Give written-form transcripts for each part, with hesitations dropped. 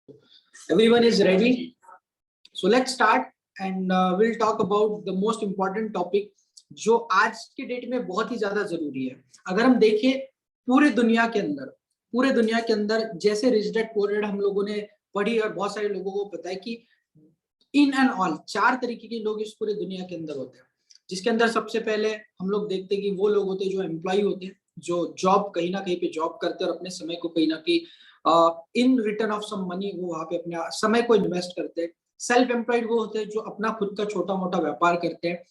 Everyone is ready. So let's start and we'll talk about the most important topic जो आज के date में बहुत ही ज्यादा जरूरी है। अगर हम देखें पूरे दुनिया के अंदर जैसे रिच डैड पुअर डैड हम लोगों ने पढ़ी और बहुत सारे लोगों को पता है कि इन एंड ऑल 4 तरीके के लोग इस पूरे दुनिया के अंदर होते हैं, जिसके अंदर सबसे पहले हम लोग देखते हैं कि वो लोग होते हैं जो एम्प्लॉय होते हैं, जो जॉब कहीं ना कहीं पे जॉब करते हैं और अपने समय को कहीं ना कहीं in return of some money वो वहां पे अपने समय को इन्वेस्ट करते हैं। सेल्फ एम्प्लॉयड वो होते हैं जो अपना खुद का छोटा मोटा व्यापार करते हैं।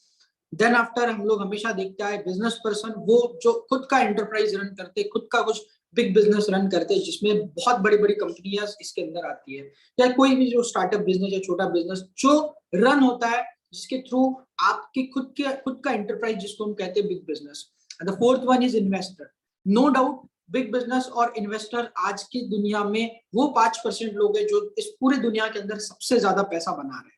देन आफ्टर हम लोग हमेशा देखते हैं बिजनेस पर्सन, वो जो खुद का एंटरप्राइज रन करते हैं, खुद का कुछ बिग बिजनेस रन करते हैं जिसमें बहुत बड़ी बड़ी कंपनियां इसके अंदर आती है, या कोई भी जो स्टार्टअप बिजनेस या छोटा बिजनेस जो रन होता है जिसके थ्रू आपकी खुद का एंटरप्राइज जिसको हम कहते हैं big business. The fourth one is investor. No doubt big business और इन्वेस्टर आज की दुनिया में वो 5% लोग हैं जो इस पूरी दुनिया के अंदर सबसे ज्यादा पैसा बना रहे हैं।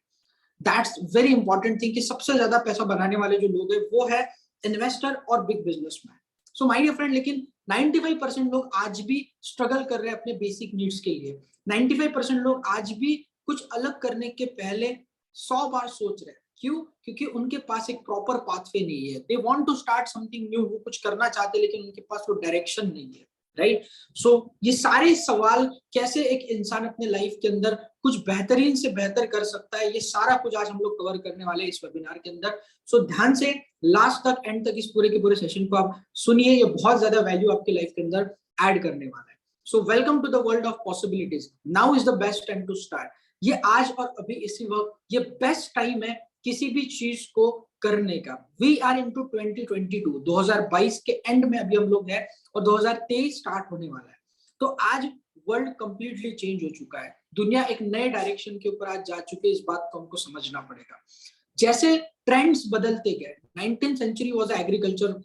दैट्स वेरी इंपॉर्टेंट थिंग कि सबसे ज्यादा पैसा बनाने वाले जो लोग हैं वो है इन्वेस्टर और big businessman. So my dear friend, लेकिन 95% लोग आज भी स्ट्रगल कर रहे हैं अपने बेसिक नीड्स के लिए। 95% लोग आज भी कुछ अलग करने के पहले 100 बार सोच रहे हैं। क्यों? क्योंकि उनके पास एक प्रॉपर पाथवे नहीं है। They want to start something new, वो कुछ करना चाहते लेकिन उनके पास वो डायरेक्शन नहीं है। राइट? सो ये सारे सवाल कैसे एक इंसान अपने लाइफ के अंदर कुछ बेहतरीन से बेहतर कर सकता है, ये सारा कुछ आज हम लोग कवर करने वाले हैं इस वेबिनार के अंदर। सो ध्यान से लास्ट तक, एंड तक इस पूरे के पूरे सेशन को आप सुनिए, ये बहुत ज्यादा वैल्यू आपकी लाइफ के अंदर ऐड करने वाला है। So welcome to the world of possibilities. Now is the best time to start. ये आज और अभी इसी वक्त ये बेस्ट टाइम है किसी भी चीज को करने का। वी आर इनटू 2022, 2022 के एंड में अभी हम लोग हैं और 2023 स्टार्ट होने वाला है। तो आज वर्ल्ड कंप्लीटली चेंज हो चुका है, दुनिया एक नए डायरेक्शन के ऊपर आज जा चुकी है। इस बात को हमको समझना पड़ेगा। जैसे ट्रेंड्स बदलते गए, 19th century was agriculture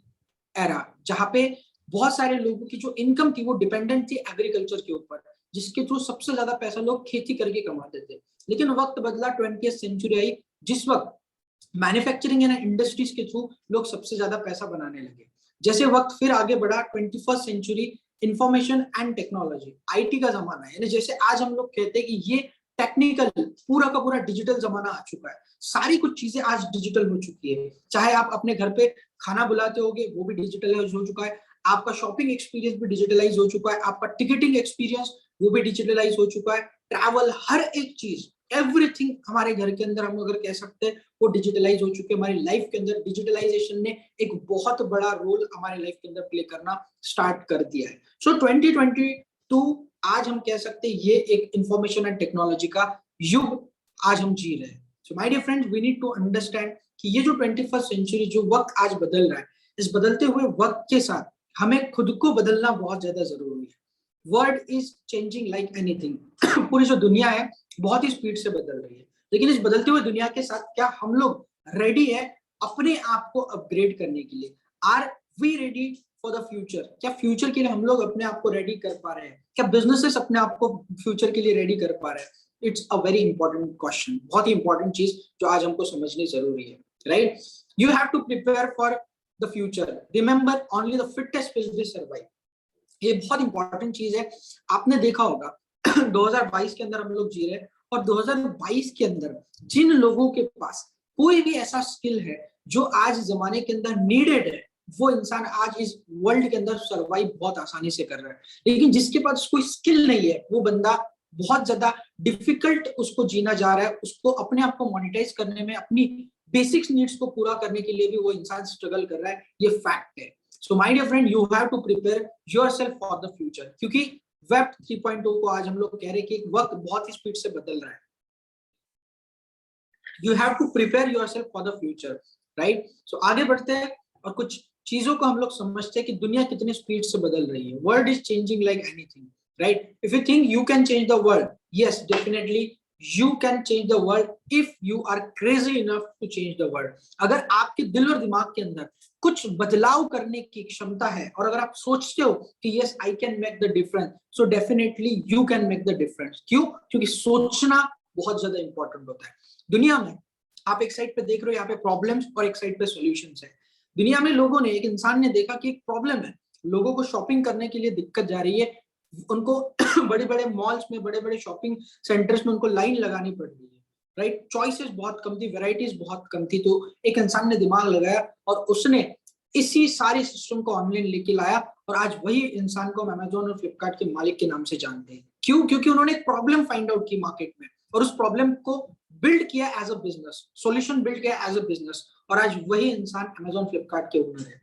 era, जहां पे बहुत सारे लोगों की जो इनकम थी वो डिपेंडेंट थी एग्रीकल्चर के ऊपर, जिसके थ्रू सबसे ज्यादा पैसा लोग खेती करके कमाते थे। लेकिन वक्त बदला, 20th सेंचुरी आई, जिस वक्त मैन्युफैक्चरिंग एंड इंडस्ट्रीज के थ्रू लोग सबसे ज्यादा पैसा बनाने लगे। जैसे वक्त फिर आगे बढ़ा, 21st century, information and technology, IT का जमाना है। यानी जैसे आज हम लोग कहते हैं कि ये टेक्निकल पूरा का पूरा डिजिटल जमाना आ चुका है। सारी कुछ चीजें आज डिजिटल हो चुकी है। चाहे आप अपने घर पे खाना बुलाते होगे वो भी डिजिटलाइज हो चुका है, आपका शॉपिंग एक्सपीरियंस भी डिजिटलाइज हो चुका है, आपका टिकटिंग एक्सपीरियंस वो भी डिजिटलाइज हो चुका है, ट्रैवल, हर एक चीज, एवरीथिंग हमारे घर के अंदर हम अगर कह सकते हैं वो डिजिटलाइज हो चुके हैं। हमारी लाइफ के अंदर डिजिटलाइजेशन ने एक बहुत बड़ा रोल हमारे लाइफ के अंदर प्ले करना स्टार्ट कर दिया है। सो 2022 आज हम कह सकते हैं ये एक इंफॉर्मेशन एंड टेक्नोलॉजी का युग आज हम जी रहे हैं। So my dear friends, we need to understand कि ये जो 21st सेंचुरी जो वक्त आज बदल रहा है, इस बदलते हुए वक्त के साथ हमें खुद को बदलना बहुत ज्यादा जरूरी है। World is changing like anything. पूरी जो दुनिया है बहुत ही स्पीड से बदल रही है, लेकिन इस बदलते हुए दुनिया के साथ क्या हम लोग रेडी है अपने आप को अपग्रेड करने के लिए? Are we ready for the future? क्या फ्यूचर के लिए हम लोग अपने आप को रेडी कर पा रहे हैं? क्या बिजनेसेस अपने आप को फ्यूचर के लिए रेडी कर पा रहे हैं? It's a very important question, बहुत ही इंपॉर्टेंट चीज जो आज हमको समझनी जरूरी है। Right? You have to prepare for the future. Remember, only the fittest will survive. ये बहुत इंपॉर्टेंट चीज है। आपने देखा होगा 2022 के अंदर हम लोग जी रहे हैं, और 2022 के अंदर जिन लोगों के पास कोई भी ऐसा स्किल है जो आज जमाने के अंदर नीडेड है, वो इंसान आज इस वर्ल्ड के अंदर सरवाइव बहुत आसानी से कर रहा है। लेकिन जिसके पास कोई स्किल नहीं है, वो बंदा बहुत ज्यादा डिफिकल्ट उसको जीना जा रहा है। उसको अपने आप को मोनेटाइज करने में, अपनी बेसिक्स नीड्स को पूरा करने के लिए भी वो इंसान स्ट्रगल कर रहा है। ये फैक्ट है। So my dear friend, you have to prepare yourself for the future, क्योंकि वेब 3.2 को आज हम लोग कह रहे हैं कि वक्त बहुत ही स्पीड से बदल रहा है। You have to prepare yourself for the future. Right? So आगे बढ़ते हैं और कुछ चीजों को हम लोग समझते हैं कि दुनिया कितनी स्पीड से बदल रही है। World is changing like anything. Right? If you think you can change the world, yes definitely you can change the world if you are crazy enough to change the world। अगर आपके दिल और दिमाग के अंदर कुछ बदलाव करने की क्षमता है और अगर आप सोचते हो कि yes I can make the difference, so definitely you can make the difference। क्यों? क्योंकि सोचना बहुत ज्यादा इंपॉर्टेंट होता है। दुनिया में आप एक साइड पे देख रहे हो, यहाँ पे प्रॉब्लम्स और एक साइड पे सॉल्यूशंस है। दुनिया में लोगों ने, एक इंसान ने देखा कि एक प्रॉब्लम है, लोगों को शॉपिंग करने के लिए दिक्कत जा रही है, उनको बड़े बड़े मॉल्स में, बड़े बड़े शॉपिंग सेंटर्स में उनको लाइन लगानी पड़ रही है, राइट। चॉइसेस बहुत कम थी, वेराइटीज बहुत कम थी, तो एक इंसान ने दिमाग लगाया और उसने इसी सारे सिस्टम को ऑनलाइन लेके लाया, और आज वही इंसान को हम अमेजोन और फ्लिपकार्ट के मालिक के नाम से जानते हैं। क्यों? क्योंकि उन्होंने एक प्रॉब्लम फाइंड आउट की मार्केट में, और उस प्रॉब्लम को बिल्ड किया as a business, solution build किया एज अ बिजनेस, और आज वही इंसान अमेजोन फ्लिपकार्ट के ओनर है।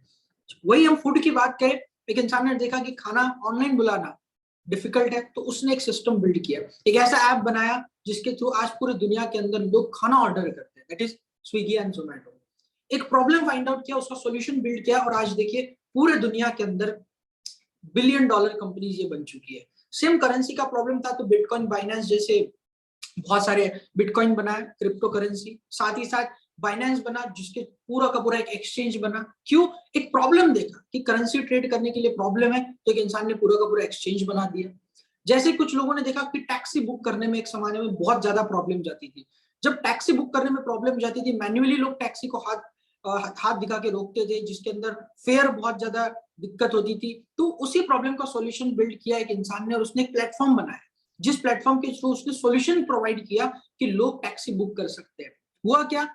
वही हम फूड की बात करें, एक इंसान ने देखा कि खाना ऑनलाइन बुलाना डिफिकल्ट है, तो उसने एक सिस्टम बिल्ड किया, एक ऐसा ऐप बनाया जिसके थ्रू आज पूरी दुनिया के अंदर लोग खाना ऑर्डर करते हैं, that is Swiggy and Zomato. एक प्रॉब्लम फाइंड आउट किया, उसका सॉल्यूशन बिल्ड किया, और आज देखिए पूरे दुनिया के अंदर बिलियन डॉलर कंपनीज ये बन चुकी है। सेम करेंसी का प्रॉब्लम था, तो बिटकॉइन, बाइनेंस जैसे बहुत सारे, बिटकॉइन बना है क्रिप्टो करेंसी, साथ ही साथ बाइनेंस बना जिसके पूरा का पूरा एक एक्सचेंज बना। क्यों? एक प्रॉब्लम देखा कि करेंसी ट्रेड करने के लिए प्रॉब्लम है, तो एक इंसान ने पूरा का पूरा एक्सचेंज बना दिया। जैसे कुछ लोगों ने देखा कि टैक्सी बुक करने में एक जमाने में बहुत ज्यादा प्रॉब्लम जाती थी। जब टैक्सी बुक करने में प्रॉब्लम जाती थी, मैन्युअली लोग टैक्सी को हाथ दिखा के रोकते थे, जिसके अंदर फेयर बहुत ज्यादा दिक्कत होती थी। तो उसी प्रॉब्लम का सॉल्यूशन बिल्ड किया एक इंसान ने, और उसने एक प्लेटफॉर्म बनाया, जिस प्लेटफॉर्म के थ्रू उसने सॉल्यूशन प्रोवाइड किया कि लोग टैक्सी बुक कर सकते हैं। हुआ क्या?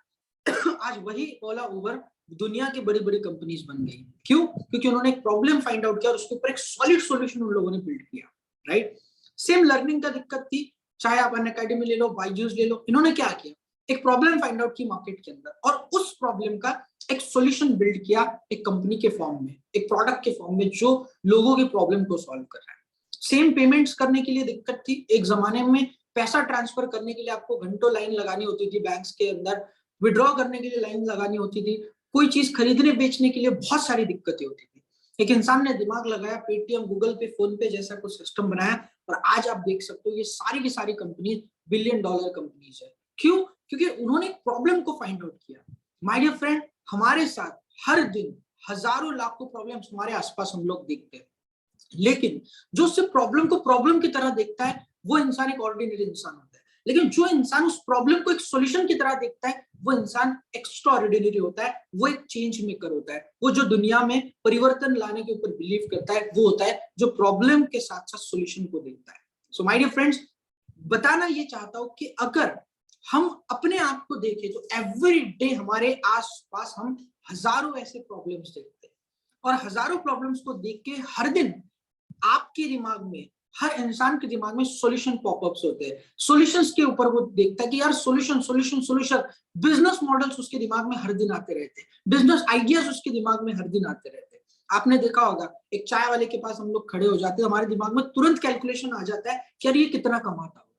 आज वही ओला, उबर दुनिया की बड़ी बड़ी कंपनीज बन गई। क्यों? क्योंकि उन्होंने एक प्रॉब्लम फाइंड आउट किया और उसके ऊपर एक सॉलिड सॉल्यूशन उन लोगों ने बिल्ड किया, राइट। सेम लर्निंग का दिक्कत थी, चाहे आप अनअकैडमी ले लो, बायजूस ले लो, इन्होंने क्या किया, एक प्रॉब्लम फाइंड आउट की मार्केट के अंदर, और उस प्रॉब्लम का एक सॉल्यूशन बिल्ड किया एक कंपनी के फॉर्म में, एक प्रोडक्ट के फॉर्म में, जो लोगों की प्रॉब्लम को सॉल्व कर रहा है। सेम पेमेंट्स करने के लिए दिक्कत थी, एक जमाने में पैसा ट्रांसफर करने के लिए आपको घंटों लाइन लगानी होती थी बैंक्स के अंदर, विड्रॉ करने के लिए लाइन लगानी होती थी, कोई चीज खरीदने बेचने के लिए बहुत सारी दिक्कतें होती थी। एक इंसान ने दिमाग लगाया, पेटीएम, गूगल पे, फोन पे जैसा कुछ सिस्टम बनाया, और आज आप देख सकते हो ये सारी की सारी कंपनी बिलियन डॉलर कंपनीज है। क्यों? क्योंकि उन्होंने प्रॉब्लम को फाइंड आउट किया। माय डियर फ्रेंड, हमारे साथ हर दिन हजारों लाखों प्रॉब्लम्स हमारे आसपास हम लोग देखते हैं, लेकिन जो सिर्फ प्रॉब्लम को प्रॉब्लम की तरह देखता है, वो इंसान एक ऑर्डिनरी इंसान होता है। लेकिन जो इंसान उस प्रॉब्लम को एक सॉल्यूशन की तरह देखता है, वो इंसान एक्स्ट्रा ऑर्डिनरी होता है, वो एक चेंज मेकर होता है, वो जो दुनिया में परिवर्तन लाने के ऊपर बिलीव करता है, वो होता है जो प्रॉब्लम के साथ साथ सॉल्यूशन को देखता है। सो माय डियर फ्रेंड्स, बताना ये चाहता हूं कि अगर हम अपने आप को देखें, तो एवरी डे हमारे आसपास हम हजारों ऐसे प्रॉब्लम्स देखते हैं, और हजारों प्रॉब्लम्स को देख के हर दिन आपके दिमाग में, हर इंसान के दिमाग में सॉल्यूशन पॉपअप्स होते हैं। सॉल्यूशंस के ऊपर वो देखता है कि यार solution solution solution. Business models उसके दिमाग में हर दिन आते रहते हैं, बिजनेस आइडियाज उसके दिमाग में हर दिन आते रहते हैं। आपने देखा होगा, एक चाय वाले के पास हम लोग खड़े हो जाते हैं, हमारे दिमाग में तुरंत कैलकुलेशन आ जाता है कि यार ये कितना कमाता होगा।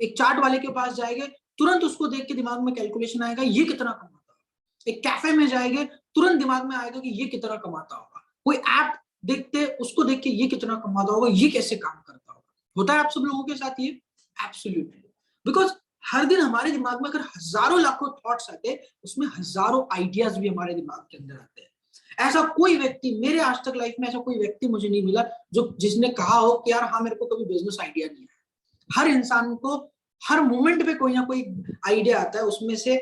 एक चाट वाले के पास जाएंगे, तुरंत उसको देख के दिमाग में कैलकुलेशन आएगा, ये कितना कमाता होगा। एक कैफे में जाएंगे, तुरंत दिमाग में आएगा कि ये कितना कमाता होगा। कोई ऐप देखते, उसको देख के ये कितना कमाता होगा, ये कैसे काम करता होगा। होता है आप सब लोगों के साथ ये? एब्सोल्युटली। बिकॉज हर दिन हमारे दिमाग में अगर हजारों लाखों थॉट्स आते हैं, उसमें हजारों आइडियाज भी हमारे दिमाग के अंदर आते हैं। ऐसा कोई व्यक्ति, मेरे आज तक लाइफ में ऐसा कोई व्यक्ति मुझे नहीं मिला जो जिसने कहा हो कि यार हाँ मेरे को कभी बिजनेस आइडिया नहीं है। हर इंसान को हर मोमेंट पे कोई ना कोई आइडिया आता है, उसमें से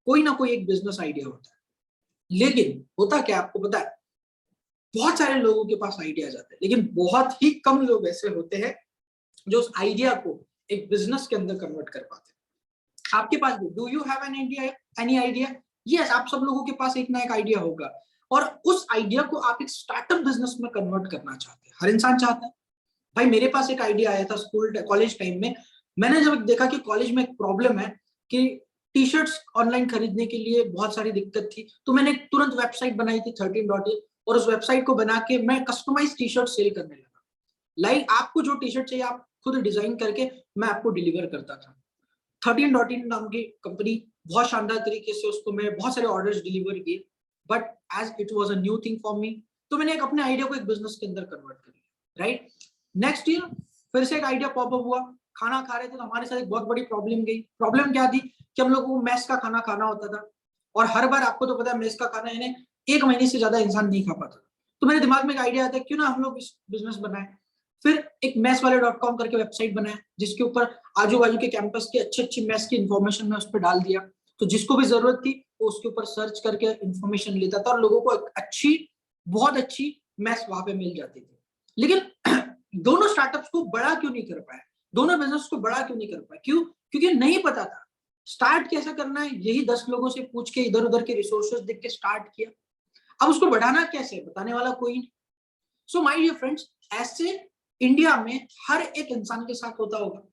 कोई ना कोई एक बिजनेस आइडिया होता है। लेकिन होता क्या आपको पता है? बहुत सारे लोगों के पास आइडिया जाते हैं, लेकिन बहुत ही कम लोग ऐसे होते हैं जो उस आइडिया को एक बिजनेस के अंदर कन्वर्ट कर पाते हैं। आपके पास भी, do you have an idea, any idea? Yes, आप सब लोगों के पास एक ना एक आइडिया होगा, और उस आइडिया को आप एक स्टार्टअप बिजनेस में कन्वर्ट करना चाहते हैं। हर इंसान चाहता है। भाई मेरे पास एक आइडिया आया था स्कूल कॉलेज टाइम में। मैंने जब देखा कि कॉलेज में एक प्रॉब्लम है कि टी-शर्ट्स ऑनलाइन खरीदने के लिए बहुत सारी दिक्कत थी, तो मैंने तुरंत वेबसाइट बनाई थी 13.in, और उस वेबसाइट को बना के मैं कस्टमाइज टी-शर्ट सेल करने लगा। लाइक आपको जो टी-शर्ट चाहिए आप खुद डिजाइन करके मैं आपको डिलीवर करता था। 13.in नाम की कंपनी, बहुत शानदार तरीके से उसको मैं बहुत सारे ऑर्डर्स डिलीवर किए, but as it was a new thing for me, तो मैंने एक अपने आइडिया को एक बिजनेस के अंदर कन्वर्ट कर लिया, राइट। नेक्स्ट ईयर फिर से एक आइडिया पॉपअप हुआ। खाना खा रहे थे तो हमारे साथ एक बहुत बड़ी प्रॉब्लम गई। प्रॉब्लम क्या थी कि हम लोग को मेस का खाना खाना होता था, और हर बार आपको तो पता है मेस का खाना इन्हें एक महीने से ज्यादा इंसान नहीं खा पाता। तो मेरे दिमाग में एक आइडिया आता है, क्यों ना हम लोग इस बिजनेस बनाए। फिर एक मेस वाले .com करके वेबसाइट बनाया, जिसके ऊपर आजू बाजू के कैंपस की अच्छी अच्छी मेस की इन्फॉर्मेशन मैं उस पर डाल दिया, तो जिसको भी जरूरत थी वो उसके ऊपर सर्च करके इन्फॉर्मेशन लेता था, और लोगों को एक अच्छी, बहुत अच्छी मेस वहां पे मिल जाती थी। लेकिन दोनों स्टार्टअप्स को बड़ा क्यों नहीं कर पाए, दोनों बिजनेस को बड़ा क्यों नहीं कर पाए? क्यों? क्योंकि नहीं पता था स्टार्ट कैसा करना है। यही 10 लोगों से पूछ के इधर उधर के रिसोर्सेज देख के स्टार्ट किया। अब उसको बढ़ाना कैसे, बताने वाला कोई नहीं। सो माय डियर फ्रेंड्स, ऐसे इंडिया में हर एक इंसान के साथ होता होगा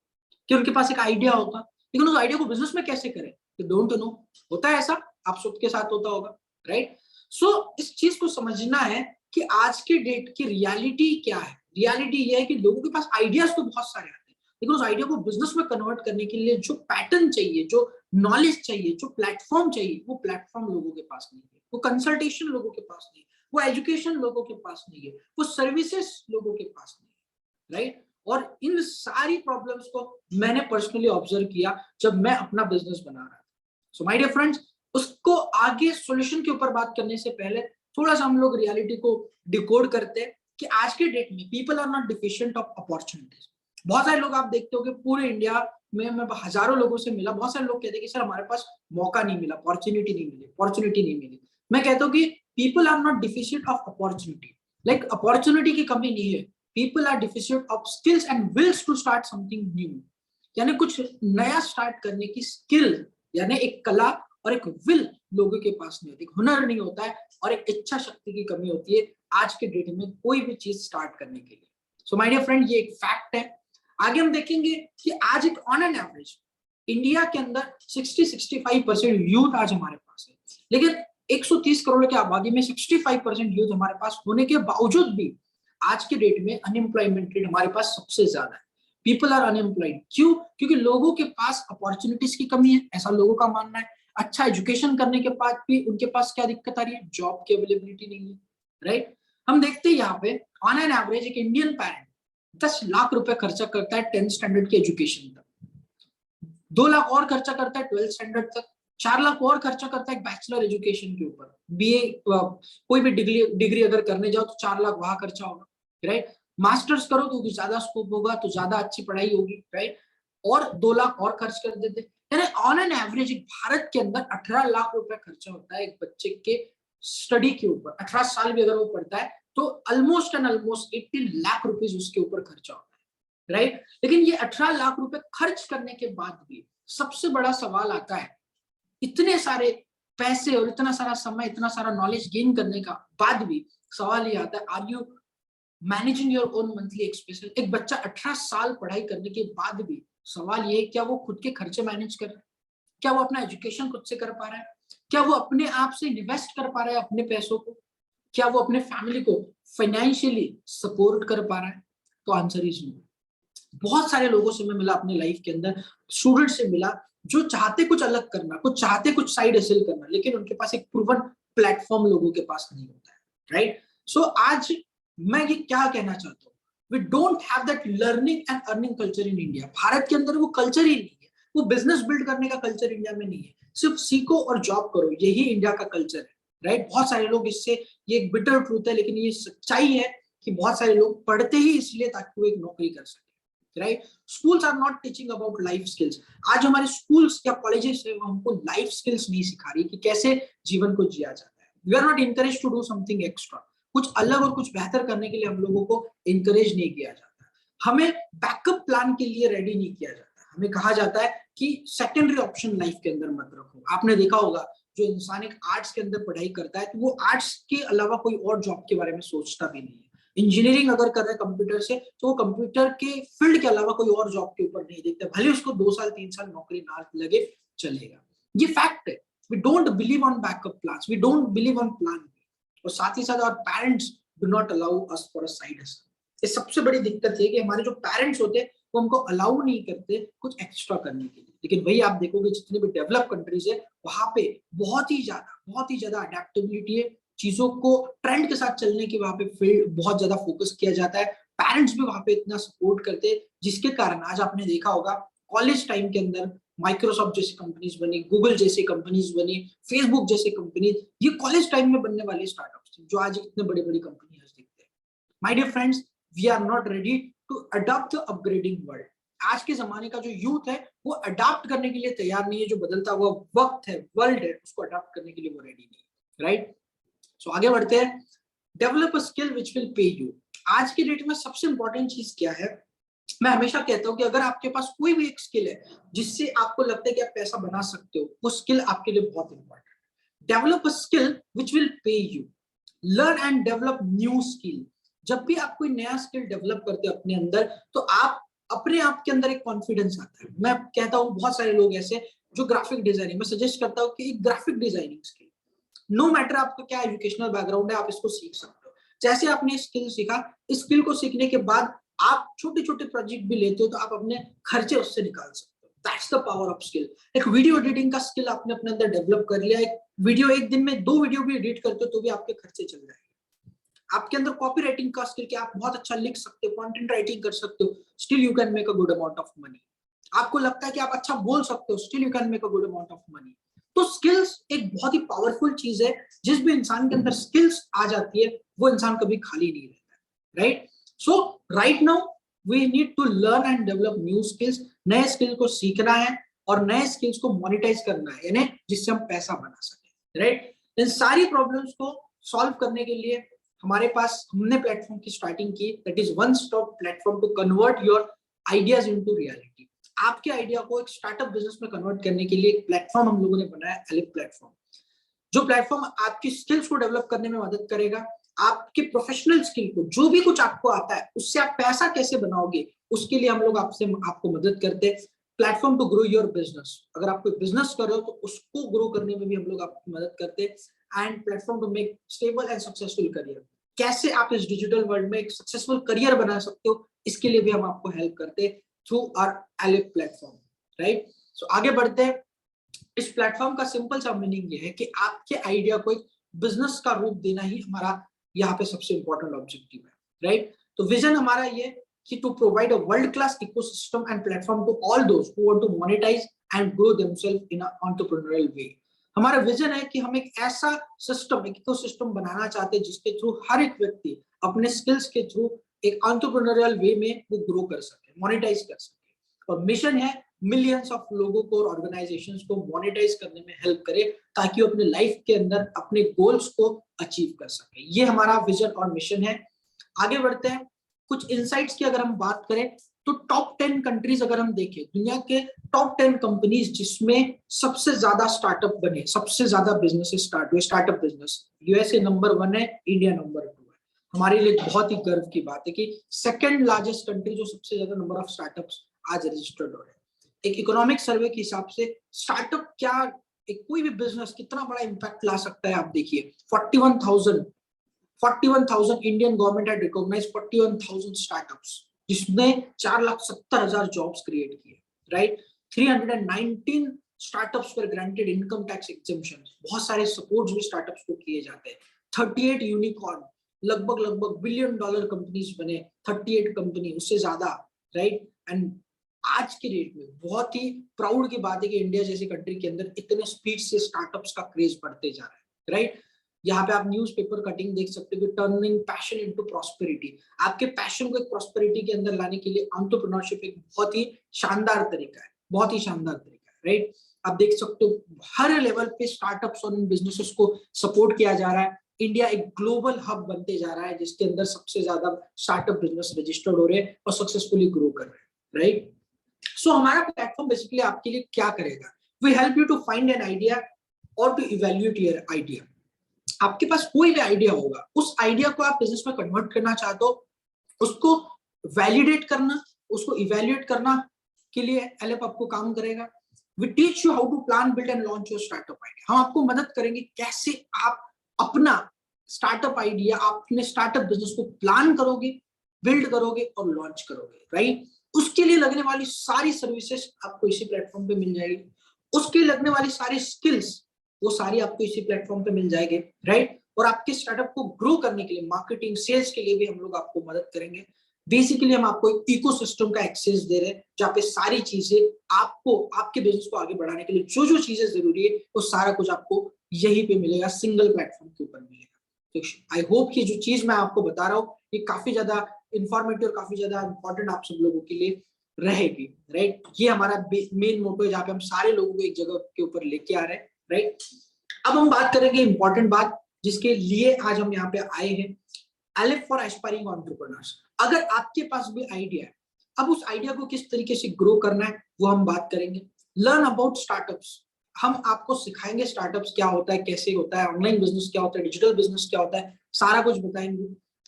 कि उनके पास एक आइडिया होगा, लेकिन उस आइडिया को बिजनेस में कैसे करें, डोंट नो। होता है ऐसा, आप सबके साथ होता होगा, राइट? सो इस चीज को समझना है कि आज के डेट की रियलिटी क्या है। रियलिटी ये है कि लोगों के पास आइडियाज तो बहुत सारे आते हैं, लेकिन उस आइडिया को बिजनेस में कन्वर्ट करने के लिए जो पैटर्न चाहिए, जो नॉलेज चाहिए, जो प्लेटफॉर्म चाहिए, वो प्लेटफॉर्म लोगों के पास नहीं है, वो कंसल्टेशन लोगों के पास नहीं है, वो एजुकेशन लोगों के पास नहीं है, वो सर्विसेज लोगों के पास नहीं है, राइट? और इन सारी प्रॉब्लम्स को मैंने पर्सनली ऑब्जर्व किया जब मैं अपना बिजनेस बना रहा था। सो माय डियर फ्रेंड्स, उसको आगे सॉल्यूशन के ऊपर बात करने से पहले थोड़ा सा हम लोग रियलिटी को डिकोड करते हैं कि आज के डेट में people are not deficient of opportunities. बहुत सारे लोग आप देखते हो कि पूरे इंडिया में मैं हजारों लोगों से मिला, बहुत सारे लोग कहते हैं कि सर हमारे पास मौका नहीं मिला, अपॉर्चुनिटी नहीं मिली। मैं कहता हूँ कि people are not deficient of opportunity. Like opportunity की कमी नहीं है, people are deficient of skills and wills to start something new. यानी कुछ नया स्टार्ट करने की स्किल, यानी एक कला और एक विल लोगों के पास नहीं होती, हुनर नहीं होता है, और एक इच्छा शक्ति की कमी होती है आज के डेट में कोई भी चीज स्टार्ट करने के लिए। सो माय डियर फ्रेंड, ये एक फैक्ट है। आगे हम देखेंगे कि आज एक ऑन एन एवरेज इंडिया के अंदर 60-65% यूथ आज हमारे पास है, लेकिन 130 करोड़ की आबादी में 65% यूथ हमारे पास होने के बावजूद भी आज के डेट में अनएम्प्लॉयमेंट रेट हमारे पास सबसे ज्यादा है। People are unemployed. क्यों? क्योंकि लोगों के पास अपॉर्चुनिटीज की कमी है, ऐसा लोगों का मानना है। अच्छा एजुकेशन करने के बाद भी उनके पास क्या दिक्कत आ रही है? जॉब की अवेलेबिलिटी नहीं है, राइट? हम देखते हैं यहाँ पे ऑन एन एवरेज एक इंडियन पैरेंट 10 लाख रुपए खर्चा करता है 10th स्टैंडर्ड की एजुकेशन तक, 2 लाख और खर्चा करता है 12th स्टैंडर्ड तक, 4 लाख और खर्चा करता है बैचलर एजुकेशन के ऊपर, बीए कोई भी डिग्री अगर करने जाओ तो 4 लाख वहां खर्चा होगा, राइट? मास्टर्स करो तो ज्यादा स्कोप होगा, तो ज्यादा अच्छी पढ़ाई होगी, राइट? और 2 लाख और खर्च कर देते। यानी ऑन एन एवरेज भारत के अंदर 18 लाख रुपए खर्चा होता है एक बच्चे के स्टडी के ऊपर। 18 साल भी अगर वो पढ़ता है तो ऑलमोस्ट 18 लाख रुपीज उसके ऊपर खर्चा होता है, राइट? लेकिन ये 18 लाख रुपए खर्च करने के बाद भी सबसे बड़ा सवाल आता है, इतने सारे पैसे और इतना सारा समय, इतना सारा नॉलेज गेन करने का बाद भी सवाल ये आता है, are you managing your own monthly expenses? एक बच्चा 18 साल पढ़ाई करने के बाद भी सवाल ये है, क्या वो खुद के खर्चे मैनेज कर रहा है? क्या वो अपना एजुकेशन खुद से कर पा रहा है? क्या वो अपने आप से इन्वेस्ट कर पा रहा है अपने पैसों को? क्या वो अपने फैमिली को फाइनेंशियली सपोर्ट कर पा रहा है? तो आंसर इज नो। बहुत सारे लोगों से मैं मिला अपने लाइफ के अंदर, स्टूडेंट से मिला जो चाहते कुछ अलग करना, कुछ चाहते कुछ साइड हसल करना, लेकिन उनके पास एक प्रूवन प्लेटफॉर्म लोगों के पास नहीं होता है, राइट? सो आज मैं ये क्या कहना चाहता हूँ, we don't have that learning and earning culture in India. Bharat के अंदर वो कल्चर ही नहीं है, वो बिजनेस बिल्ड करने का कल्चर इंडिया में नहीं है। सिर्फ सीखो और जॉब करो, यही इंडिया का कल्चर है, राइट? बहुत सारे लोग इससे, ये एक बिटर ट्रूथ है, लेकिन ये सच्चाई है कि बहुत सारे लोग पढ़ते ही इसलिए ताकि वो एक नौकरी कर सके, right? Schools are not teaching about life skills. आज हमारे स्कूल्स या कॉलेजेस है वो हमको लाइफ स्किल्स नहीं सिखा रही कि कैसे जीवन को जिया जाता है। We are not encourage to do something extra, कुछ अलग और कुछ बेहतर करने के लिए हम लोगों को इनकरेज नहीं किया जाता। हमें बैकअप प्लान के लिए रेडी नहीं किया जाता। हमें कहा जाता है कि सेकेंडरी ऑप्शन लाइफ के अंदर मत रखो। आपने देखा होगा जो इंसान एक आर्ट्स के अंदर पढ़ाई करता है तो वो आर्ट्स के अलावा कोई और जॉब के बारे में सोचता भी नहीं है। इंजीनियरिंग अगर कर रहा है कंप्यूटर से तो वो कंप्यूटर के फील्ड के अलावा कोई और जॉब के ऊपर नहीं देखता, भले उसको 2 साल 3 साल नौकरी ना लगे, चलेगा। ये फैक्ट है। We don't believe on backup plans, we don't believe on plan. और साथ ही साथ और parents do not allow us for a side hustle. ये सबसे बड़ी दिक्कत है कि हमारे जो पेरेंट्स होते हैं वो हमको अलाउ नहीं करते कुछ एक्स्ट्रा करने के लिए। लेकिन वही आप देखोगे जितने भी डेवलप कंट्रीज है वहां पे बहुत ही ज्यादा अडेप्टेबिलिटी है, चीजों को ट्रेंड के साथ चलने की वहां पे फील्ड बहुत ज्यादा फोकस किया जाता है। पेरेंट्स भी वहां पे इतना सपोर्ट करते हैं, जिसके कारण आज आपने देखा होगा कॉलेज टाइम के अंदर माइक्रोसॉफ्ट जैसी कंपनीज बनी, गूगल जैसी कंपनीज बनी, फेसबुक जैसी कंपनीज, ये कॉलेज टाइम में बनने वाले स्टार्टअप्स जो आज इतने बड़ी बड़ी कंपनी दिखते हैं। My dear friends, we are not ready to adopt the upgrading world. आज के जमाने का जो यूथ है वो अडॉप्ट करने के लिए तैयार नहीं है। जो बदलता हुआ वक्त है, वर्ल्ड है, उसको अडॉप्ट करने के लिए वो रेडी नहीं है, राइट? सो आगे बढ़ते हैं। Develop a skill which will pay you. आज के डेट में सबसे इंपॉर्टेंट चीज क्या है, मैं हमेशा कहता हूँ कि अगर आपके पास कोई भी एक स्किल है जिससे आपको लगता है कि आप पैसा बना सकते हो, वो स्किल आपके लिए बहुत इंपॉर्टेंट है। Develop a skill which will pay you, learn and develop new skill. जब भी आप कोई नया स्किल डेवलप करते हो अपने अंदर, तो आप अपने आप के अंदर एक कॉन्फिडेंस आता है। मैं कहता हूँ बहुत सारे लोग ऐसे जो ग्राफिक डिजाइनिंग, मैं सजेस्ट करता हूँ कि एक graphic designing skill, no matter आपका क्या एजुकेशनल बैकग्राउंड है, आप इसको सीख सकते हो। जैसे आपने स्किल सीखा, इस स्किल को सीखने के बाद आप छोटे छोटे प्रोजेक्ट भी लेते हो तो आप अपने खर्चे उससे निकाल सकते हो। That's the power of skill. एक वीडियो एडिटिंग का स्किल आपने अपने अंदर डेवलप कर लिया, एक वीडियो एक दिन में 2 वीडियो भी एडिट करते हो तो भी आपके खर्चे चल जाएंगे। आपके अंदर कॉपी राइटिंग का स्किल, कि आप बहुत अच्छा लिख सकते हो, कंटेंट राइटिंग कर सकते हो, still you can make a good amount of money. आपको लगता है कि आप अच्छा बोल सकते हो, still you can make a good amount of money. तो स्किल्स एक बहुत ही पावरफुल चीज है। जिस भी इंसान के अंदर स्किल्स आ जाती है, वो इंसान कभी खाली नहीं रहता, right? So right now we need to learn and develop new skills. नए स्किल को सीखना है और नए स्किल्स को मोनेटाइज करना है, यानी जिससे हम पैसा बना सके, राइट? इन सारी प्रॉब्लम्स को सॉल्व करने के लिए हमारे पास, हमने प्लेटफॉर्म की स्टार्टिंग की, that is one stop platform to convert your ideas into reality. आपके आइडिया को एक स्टार्टअप बिजनेस में कन्वर्ट करने के लिए एक प्लेटफॉर्म हम लोगों ने बनाया, एलिप प्लेटफॉर्म। जो प्लेटफॉर्म आपकी स्किल्स को डेवलप करने में मदद करेगा, आपके प्रोफेशनल स्किल को, जो भी कुछ आपको आता है उससे आप पैसा कैसे बनाओगे, उसके लिए हम लोग आपको मदद करते हैं। Platform to grow your business, अगर आप कोई बिजनेस कर रहे हो तो उसको ग्रो करने में भी हम लोग आपकी मदद करते हैं। And platform to make stable and successful career, कैसे आप इस डिजिटल वर्ल्ड में एक सक्सेसफुल करियर बना सकते हो, इसके लिए भी हम आपको हेल्प करते हैं through our एलिप platform, right? So आगे बढ़ते हैं। इस प्लेटफॉर्म का सिंपल सा मीनिंग ये है कि आपके आइडिया को एक बिजनेस का रूप देना ही हमारा यहाँ पे सबसे इंपॉर्टेंट ऑब्जेक्टिव है, राइट? तो विजन हमारा ये कि to provide a world class ecosystem and platform to all those who want to monetise and grow themselves in a entrepreneurial way. हमारा विजन है कि हम एक ऐसा सिस्टम, एक इकोसिस्टम बनाना चाहते हैं जिसके थ्रू हर एक व्यक्ति अपने स्किल्स के थ्रू एक एंटरप्रेन्योरियल वे में वो ग्रो कर सके, मोनेटाइज कर सके। और मिशन है मिलियंस ऑफ लोगों को और ऑर्गेनाइजेशंस को मोनेटाइज करने में हेल्प करे, ताकि वो अपने लाइफ के अंदर अपने गोल्स को अचीव कर सके। ये हमारा विजन और मिशन है। आगे बढ़ते हैं। कुछ इनसाइट्स की अगर हम बात करें तो टॉप 10 कंट्रीज अगर हम देखें, दुनिया के टॉप 10 कंपनीज जिसमें सबसे ज्यादा स्टार्टअप बने, सबसे ज्यादा बिजनेस स्टार्ट हुए, स्टार्टअप बिजनेस, यूएसए नंबर 1 है, इंडिया नंबर 2 है। हमारे लिए बहुत ही गर्व की बात है कि सेकंड लार्जेस्ट कंट्री जो सबसे ज्यादा नंबर ऑफ स्टार्टअप्स आज रजिस्टर्ड हो रहे हैं। एक इकोनॉमिक सर्वे के हिसाब से स्टार्टअप क्या, एक कोई भी बिजनेस कितना बड़ा इंपैक्ट ला सकता है, आप देखिए 41,000 Indian government had recognised 41,000 startups, जिसने 4,70,000 जॉब्स क्रिएट किए, राइट? 319 स्टार्टअप्स पर ग्रांटेड इनकम टैक्स एग्जेम्पशन, बहुत सारे सपोर्ट्स भी स्टार्टअप्स को किए जाते हैं। 38 यूनिकॉर्न, लगभग बिलियन डॉलर कंपनीज बने, 38 कंपनी, उससे ज्यादा, राइट? एंड आज के डेट में बहुत ही प्राउड की बात है कि इंडिया जैसी कंट्री के अंदर इतने स्पीड से स्टार्टअप्स का क्रेज बढ़ते जा रहा है, राइट? यहाँ पे आप न्यूज़पेपर कटिंग देख सकते हो, टर्निंग पैशन इनटू प्रॉस्पेरिटी। आपके पैशन को एक प्रॉस्पेरिटी के अंदर लाने के लिए एंटरप्रेन्योरशिप एक बहुत ही शानदार तरीका है, बहुत ही शानदार तरीका है, राइट? आप देख सकते हो हर लेवल पे स्टार्टअप्स और इन बिजनेसेस को सपोर्ट किया जा रहा है। इंडिया एक ग्लोबल हब बनते जा रहा है, जिसके अंदर सबसे ज्यादा स्टार्टअप बिजनेस रजिस्टर्ड हो रहे हैं और सक्सेसफुली ग्रो कर रहे हैं, राइट? सो हमारा प्लेटफॉर्म बेसिकली आपके लिए क्या करेगा? We help you to find an idea और टू इवैल्यूएट योर आइडिया। आपके पास कोई भी आइडिया होगा, उस आइडिया को आप बिजनेस में कन्वर्ट करना चाहते हो, उसको वैलिडेट करना, उसको इवैल्यूएट करना के लिए एलएप आपको काम करेगा। We teach you how to plan, build and launch your startup idea. हम आपको मदद करेंगे कैसे आप अपना स्टार्टअप आइडिया, अपने स्टार्टअप बिजनेस को प्लान करोगे, बिल्ड करोगे और लॉन्च करोगे, राइट? उसके लिए लगने वाली सारी सर्विसेज आपको इसी प्लेटफॉर्म पे मिल जाएगी। उसके लगने वाली सारी स्किल्स, वो सारी आपको इसी प्लेटफॉर्म पे मिल जाएंगे, राइट? और आपके स्टार्टअप को ग्रो करने के लिए, मार्केटिंग, सेल्स के लिए भी हम लोग आपको मदद करेंगे। बेसिकली हम आपको एक इकोसिस्टम का एक्सेस दे रहे हैं, जहाँ पे सारी चीजें आपको, आपके बिजनेस को आगे बढ़ाने के लिए जो जो चीजें जरूरी है, वो सारा कुछ आपको यहीं पे मिलेगा, सिंगल प्लेटफॉर्म के ऊपर मिलेगा। तो आई होप कि जो चीज मैं आपको बता रहा हूँ ये काफी ज्यादा इंफॉर्मेटिव और काफी ज्यादा इंपॉर्टेंट आप सब लोगों के लिए रहेगी, राइट? ये हमारा मेन मोटो है, जहाँ पे हम सारे लोगों को एक जगह के ऊपर लेके आ रहे हैं, राइट? अब हम बात करेंगे इंपॉर्टेंट बात जिसके लिए आज हम यहाँ पे आए हैं, एलिफ फॉर एस्पायरिंग एंटरप्रेन्योर्स। अगर आपके पास भी आइडिया है, अब उस आइडिया को किस तरीके से ग्रो करना है वो हम बात करेंगे। लर्न अबाउट स्टार्टअप्स, हम आपको सिखाएंगे स्टार्टअप्स क्या होता है, कैसे होता है, ऑनलाइन बिजनेस क्या होता है, डिजिटल बिजनेस क्या होता है, सारा कुछ बताएंगे,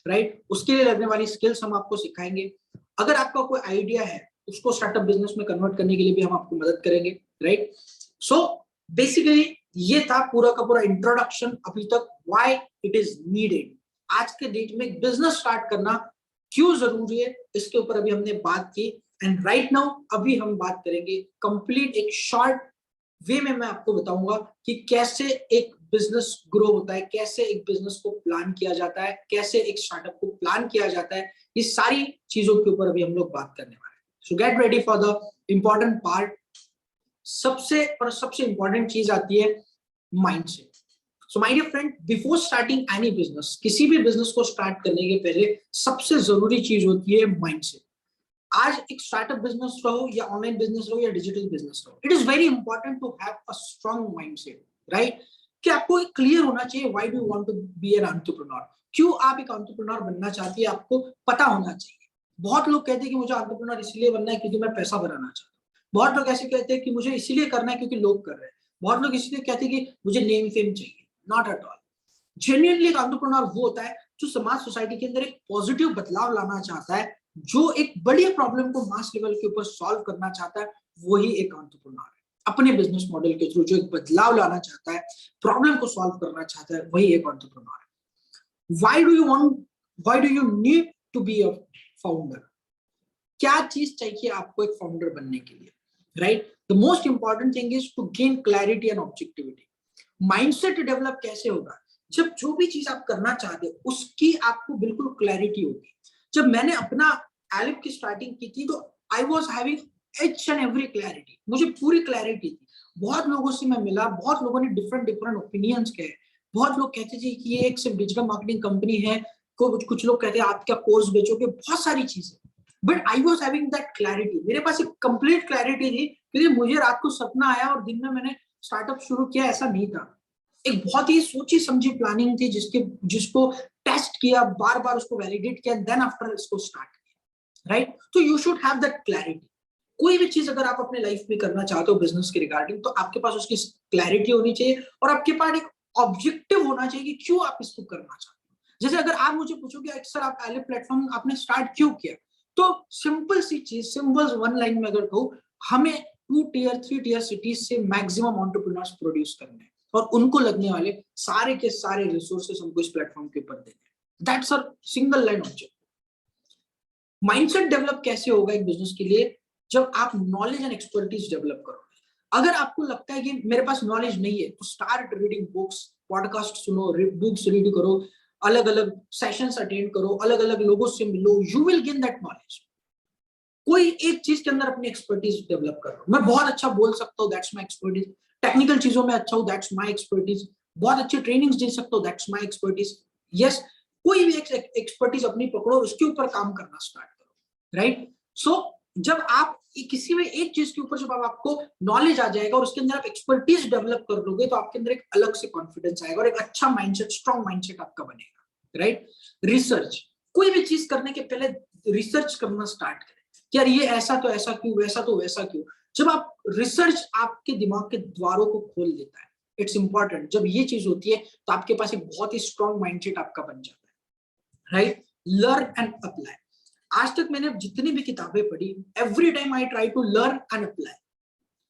राइट। उसके लिए लगने वाली स्किल्स हम आपको सिखाएंगे। अगर आपका कोई आइडिया है उसको स्टार्टअप बिजनेस में कन्वर्ट करने के लिए भी हम आपको मदद करेंगे, राइट। सो बेसिकली ये था पूरा का पूरा इंट्रोडक्शन अभी तक, व्हाई इट इज नीडेड। आज के डेट में बिजनेस स्टार्ट करना क्यों जरूरी है, इसके ऊपर अभी हमने बात की। एंड राइट नाउ अभी हम बात करेंगे कंप्लीट एक शॉर्ट वे में मैं आपको बताऊंगा कि कैसे एक बिजनेस ग्रो होता है, कैसे एक बिजनेस को प्लान किया जाता है, कैसे एक स्टार्टअप को प्लान किया जाता है। ये सारी चीजों के ऊपर अभी हम लोग बात करने वाले हैं। So get ready for the important part. सबसे इंपॉर्टेंट चीज आती है mindset. So my dear friend, before starting any business, किसी भी बिजनेस को स्टार्ट करने के पहले सबसे जरूरी चीज होती है माइंडसेट। आज एक स्टार्टअप बिजनेस रहो या ऑनलाइन बिजनेस रहो या डिजिटल बिजनेस रहो, it is very important to have a strong mindset, right. कि आपको क्लियर होना चाहिए why do you want to be an entrepreneur, क्यों आप एक एंटरप्रेन्योर बनना चाहती है, आपको पता होना चाहिए। बहुत लोग कहते हैं कि मुझे एंटरप्रेन्योर इसलिए बनना है क्योंकि मैं पैसा बनाना चाहता हूँ। बहुत लोग ऐसे कहते हैं कि मुझे इसीलिए करना है क्योंकि लोग कर रहे हैं। बहुत लोग इसलिए कहते हैं कि मुझे नेम फेम चाहिए। Not at all. जेन्युइनली एक एंटरप्रेन्योर वो होता है जो समाज सोसाइटी के अंदर एक पॉजिटिव बदलाव लाना चाहता है, जो एक बड़ी प्रॉब्लम को मास लेवल के ऊपर सॉल्व करना चाहता है, वही एक एंटरप्रेन्योर है। अपने बिजनेस मॉडल के थ्रू जो एक बदलाव लाना चाहता है, प्रॉब्लम को सॉल्व करना चाहता है, वही एक एंटरप्रेन्योर है। Why do you need to be a founder? क्या चीज चाहिए आपको एक फाउंडर बनने के लिए, right? The most important thing is to gain clarity and objectivity. Mindset develop कैसे होगा? जब जो भी चीज आप करना चाहते हो उसकी आपको बिल्कुल क्लैरिटी होगी। जब मैंने अपना एलिफ की स्टार्टिंग की थी तो I was having H and every clarity, मुझे पूरी क्लैरिटी थी। बहुत लोगों से मैं मिला, बहुत लोगों ने डिफरेंट डिफरेंट ओपिनियंस कहे। बहुत लोग कहते थे कि ये एक सिर्फ डिजिटल मार्केटिंग कंपनी है, कुछ लोग कहते हैं आप क्या कोर्स बेचोगे, बहुत सारी चीजें। But I was having that clarity, मेरे पास एक कंप्लीट क्लैरिटी थी, क्योंकि मुझे रात को सपना आया और दिन में मैंने स्टार्टअप शुरू किया, ऐसा नहीं था। एक बहुत ही सोची समझी प्लानिंग थी जिसको टेस्ट किया, बार बार उसको वैलिडेट किया, देन आफ्टर इसको स्टार्ट किया, राइट। तो you should have that clarity. कोई भी चीज अगर आप अपने लाइफ में करना चाहते हो बिजनेस के रिगार्डिंग, तो आपके पास उसकी क्लैरिटी होनी चाहिए और आपके पास एक ऑब्जेक्टिव होना चाहिए कि क्यों आप इसको करना चाहते हो। जैसे अगर आप मुझे पूछोगे अक्सर आप एलिफ प्लेटफॉर्म आपने स्टार्ट क्यों किया, तो सिंपल सी चीज, सिंपल वन लाइन में अगर कहूं, हमें 2 टियर 3 टियर सिटीज से मैक्सिमम एंटरप्रेन्योर्स प्रोड्यूस करने हैं और उनको लगने वाले सारे के सारे रिसोर्सेस हमको इस प्लेटफॉर्म के ऊपर देने हैं। That's a single line objective. Mindset develop कैसे होगा एक बिजनेस के लिए? जब आप नॉलेज एंड एक्सपर्टीज डेवलप करोगे। अगर आपको लगता है कि मेरे पास नॉलेज नहीं है, तो स्टार्ट रीडिंग बुक्स, पॉडकास्ट सुनो, बुक्स रीड करो, अलग अलग सेशंस अटेंड करो, अलग अलग लोगों से मिलो, you will gain that knowledge. कोई एक चीज के अंदर अपनी एक्सपर्टीज डेवलप करो। मैं बहुत अच्छा बोल सकता हूँ, दैट्स माय एक्सपर्टीज। टेक्निकल चीजों में अच्छा हूँ, दैट्स माय एक्सपर्टीज। बहुत अच्छी ट्रेनिंग्स दे सकता हूँ, दैट्स माय एक्सपर्टीज। यस, कोई भी एक्सपर्टीज अपनी पकड़ो और उसके ऊपर काम करना स्टार्ट करो, राइट। सो जब आप किसी भी एक चीज के ऊपर जब आपको नॉलेज आ जाएगा और उसके अंदर आप एक्सपर्टीज डेवलप कर लोगे, तो आपके अंदर एक अलग से कॉन्फिडेंस आएगा और एक अच्छा माइंडसेट, स्ट्रॉन्ग माइंडसेट आपका बनेगा, राइट। रिसर्च, कोई भी चीज करने के पहले रिसर्च करना स्टार्ट करें। यार ये ऐसा तो ऐसा क्यों, वैसा तो वैसा क्यों। जब आप रिसर्च आपके दिमाग के द्वारों को खोल देता है, इट्स इंपॉर्टेंट। जब ये चीज होती है तो आपके पास एक बहुत ही स्ट्रॉन्ग माइंडसेट आपका बन जाता है, राइट। Learn and apply. आज तक मैंने जितनी भी किताबें पढ़ी, every time I try to learn and apply.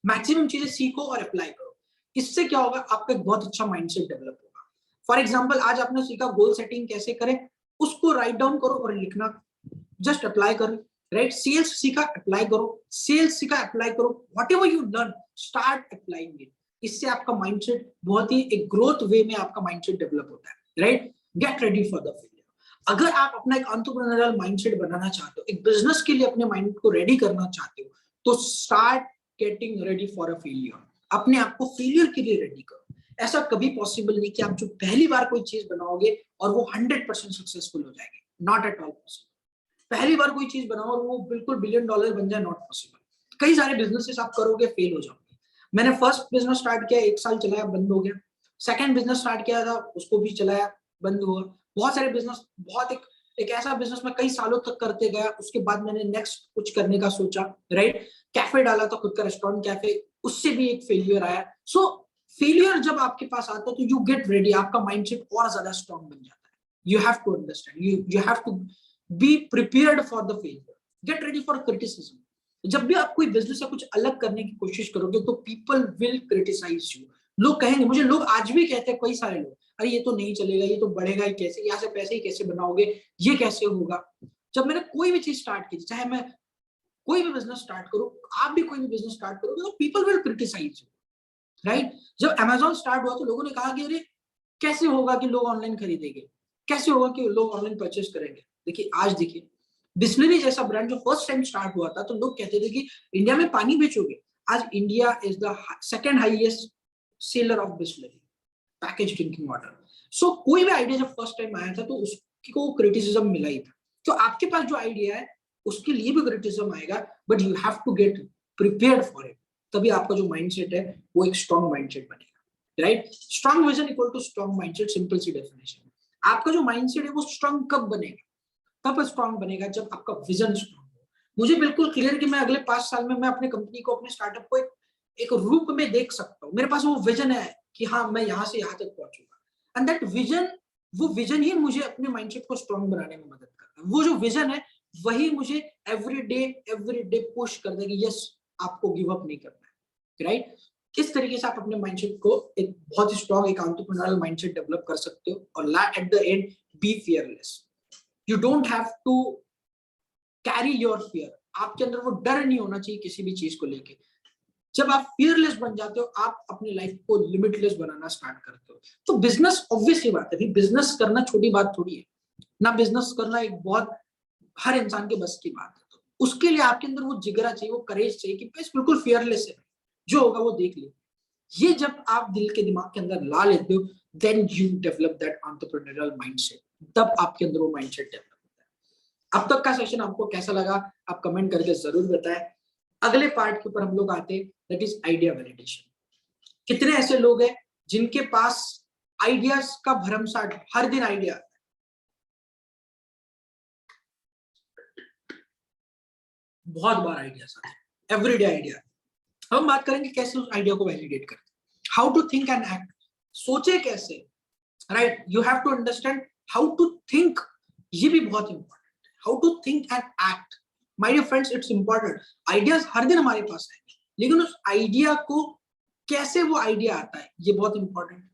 Maximum चीजें सीखो और अप्लाई करो। इससे क्या होगा, आपका एक बहुत अच्छा माइंडसेट डेवलप होगा। फॉर एग्जाम्पल, आज आपने सीखा गोल सेटिंग कैसे करें, उसको राइट डाउन करो और लिखना, जस्ट अप्लाई करो, राइट। सेल्स सीखा, अप्लाई करो, सेल्स सीखा, अप्लाई करो, whatever you learn start applying it. इससे आपका माइंडसेट बहुत ही एक ग्रोथ वे में आपका माइंडसेट डेवलप होता है, right. Gate ready for the failure. अगर आप अपना एक एंटरप्रेन्योरियल माइंडसेट बनाना चाहते हो, एक बिजनेस के लिए अपने माइंड को रेडी करना चाहते हो, तो start getting ready for a failure. अपने आप को फेलियर के लिए रेडी करो। ऐसा कभी पॉसिबल नहीं कि आप जो पहली बार कोई चीज बनाओगे और वो 100% सक्सेसफुल हो जाएगी, नॉट एट ऑल पॉसिबल। पहली बार कोई चीज बनाओ और वो बिल्कुल $1 बिलियन बन जाए, नॉट पॉसिबल। कई सारे बिजनेसेस आप करोगे, फेल हो जाओगे। मैंने फर्स्ट बिजनेस स्टार्ट किया, 1 साल चलाया, बंद हो गया। सेकंड बिजनेस स्टार्ट किया था, उसको भी चलाया, बंद हुआ। बहुत सारे बिजनेस, बहुत एक ऐसा बिजनेस मैं कई सालों तक करते गया, उसके बाद मैंने नेक्स्ट कुछ करने का सोचा, राइट। कैफे डाला था, खुद का रेस्टोरेंट कैफे, उससे भी एक फेलियर आया। सो फेलियर जब आपके पास आता है तो यू गेट रेडी, आपका माइंडसेट और ज्यादा स्ट्रांग बन जाता है। You have to understand, you have to be prepared for the failure, get ready for criticism. जब भी आप कोई बिजनेस या कुछ अलग करने की कोशिश करोगे तो पीपल विल क्रिटिसाइज यू। लोग कहेंगे, मुझे लोग आज भी कहते हैं, कई सारे लोग, अरे ये तो नहीं चलेगा, ये तो बढ़ेगा ही कैसे, यहाँ से पैसे ही कैसे बनाओगे, ये कैसे होगा। जब मैंने कोई भी चीज स्टार्ट की, चाहे मैं कोई भी बिजनेस स्टार्ट करूं, आप भी कोई भी बिजनेस स्टार्ट करोगे तो people will criticise you, right. जब अमेजोन स्टार्ट हुआ तो लोगों ने कहा कि अरे कैसे होगा कि लोग ऑनलाइन खरीदेंगे, कैसे होगा कि लोग ऑनलाइन परचेस करेंगे। देखिए आज देखिए, बिस्लरी जैसा ब्रांड जो फर्स्ट टाइम स्टार्ट हुआ था तो लोग कहते थे कि इंडिया में पानी बेचोगे। आज India is the second highest seller of Bisleri package drinking water. So कोई भी आइडिया जब फर्स्ट टाइम आया था तो उसको क्रिटिसिज्म मिला ही था। तो आपके पास जो आइडिया है उसके लिए भी क्रिटिसिज्म आएगा, but you have to get prepared for it. तभी आपका जो माइंडसेट है वो एक स्ट्रॉन्ग माइंडसेट बनेगा, right. Strong vision equal to strong mindset, simple सी डेफिनेशन। आपका जो माइंडसेट है वो स्ट्रॉन्ग कब बनेगा? तब स्ट्रॉन्ग बनेगा जब आपका विजन स्ट्रॉन्ग हो। मुझे बिल्कुल क्लियर कि मैं अगले 5 साल में मैं अपने कंपनी को, अपने स्टार्टअप को एक रूप में देख सकता हूँ। मेरे पास वो विजन है कि हाँ मैं यहाँ से यहाँ तक पहुंचूंगा। एंड दैट विजन, वो विजन ही मुझे अपने माइंडसेट को स्ट्रॉन्ग बनाने में मदद करता है। वो जो विजन है वही मुझे एवरी डे पुश कर देगा, यस आपको गिव अप नहीं करना है, राइट। इस तरीके से आप अपने माइंडसेट को एक बहुत ही स्ट्रॉन्ग एक एंटरप्रेन्योरियल माइंडसेट डेवलप कर सकते हो। और at the end be fearless. You don't have to carry your fear. आपके अंदर वो डर नहीं होना चाहिए किसी भी चीज को लेके। जब आप फियरलेस बन जाते हो, आप अपनी लाइफ को लिमिटलेस बनाना स्टार्ट करते हो। तो बिजनेस ऑब्वियस ही बात है, बिजनेस करना छोटी बात थोड़ी है ना। बिजनेस करना एक बहुत हर इंसान के बस की बात है। तो उसके लिए आपके अंदर वो जिगरा चाहिए, वो करेज चाहिए कि बस बिल्कुल फियरलेस है, जो होगा वो देख ले। ये जब आप दिल के दिमाग के अंदर ला लेते हो, then you develop that entrepreneurial mindset. तब आपके अंदर वो माइंडसेट डेवलप होता है। अब तक का सेशन आपको कैसा लगा, आप कमेंट करके जरूर बताएं। अगले पार्ट के ऊपर हम लोग आते हैं, दैट इज आइडिया वैलिडेशन। कितने ऐसे लोग हैं जिनके पास आइडियाज का भरमसाठ, हर दिन आइडिया, बहुत बार आइडियाज आते हैं, एवरीडे आइडिया। हम बात करेंगे कैसे उस आइडिया को वैलिडेट करते हैं, how to think and act. सोचे कैसे, right. You have to understand how to think. ये भी बहुत इंपॉर्टेंट है, how to think and act. My dear friends, it's important. Ideas हर दिन हमारे पास है, लेकिन उस आइडिया को कैसे वो आइडिया आता है, ये बहुत important.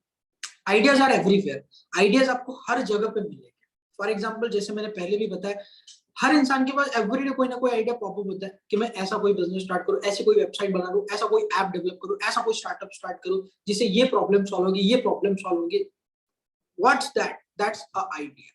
Ideas are everywhere. Ideas आपको हर जगह पे मिलेंगे। फॉर एग्जाम्पल, जैसे मैंने पहले भी बताया, हर इंसान के पास एवरीडे कोई ना कोई आइडिया पॉपअप होता है कि मैं ऐसा कोई बिजनेस स्टार्ट करूं, ऐसी कोई वेबसाइट बना लूं, ऐसा कोई ऐप डेवलप करूं, ऐसा कोई स्टार्टअप स्टार्ट करूं जिससे ये प्रॉब्लम सॉल्व होगी, ये प्रॉब्लम सॉल्व होगी। What's that? That's a idea,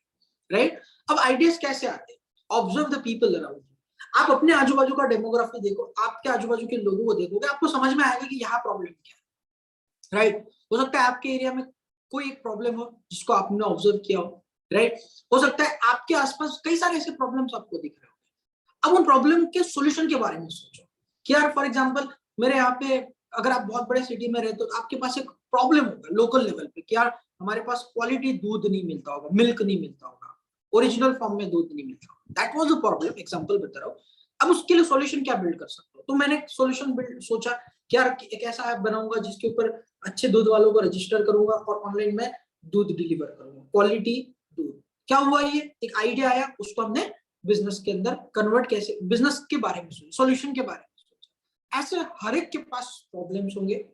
right. अब आइडियाज कैसे आते हैं? Observe the people around you. आप अपने आजू बाजू का डेमोग्राफी देखो, आपके आजू बाजू के लोगों को देखोगे, आपको समझ में आएगा कि यहाँ प्रॉब्लम क्या है, राइट। हो सकता है आपके एरिया में कोई एक प्रॉब्लम हो जिसको आपने ऑब्जर्व किया हो, राइट। हो सकता है आपके आसपास कई सारे ऐसे प्रॉब्लम्स आपको दिख रहे हो। अब उन प्रॉब्लम के सॉल्यूशन के बारे में सोचो कि यार फॉर एग्जांपल, मेरे यहाँ पे, अगर आप बहुत बड़े सिटी में रहते हो तो आपके पास एक प्रॉब्लम होगा लोकल लेवल पे कि यार हमारे पास क्वालिटी दूध नहीं मिलता होगा, मिल्क नहीं मिलता होगा, ओरिजिनल फॉर्म में दूध नहीं मिलता होगा। That was a problem, example बता रहा हूँ। अब उसके लिए सॉल्यूशन क्या बिल्ड कर सकते हो? तो मैंने सॉल्यूशन बिल्ड सोचा कि यार एक ऐसा ऐप बनाऊंगा जिसके ऊपर अच्छे दूध वालों को रजिस्टर करूंगा और ऑनलाइन में दूध डिलीवर करूंगा, क्वालिटी दूध। क्या हुआ, ये एक आइडिया आया, उसको हमने बिजनेस के अंदर कन्वर्ट, कैसे बिजनेस के बारे में सोचा, सॉल्यूशन के बारे में सोचा। ऐसे हर एक के पास प्रॉब्लम्स होंगे,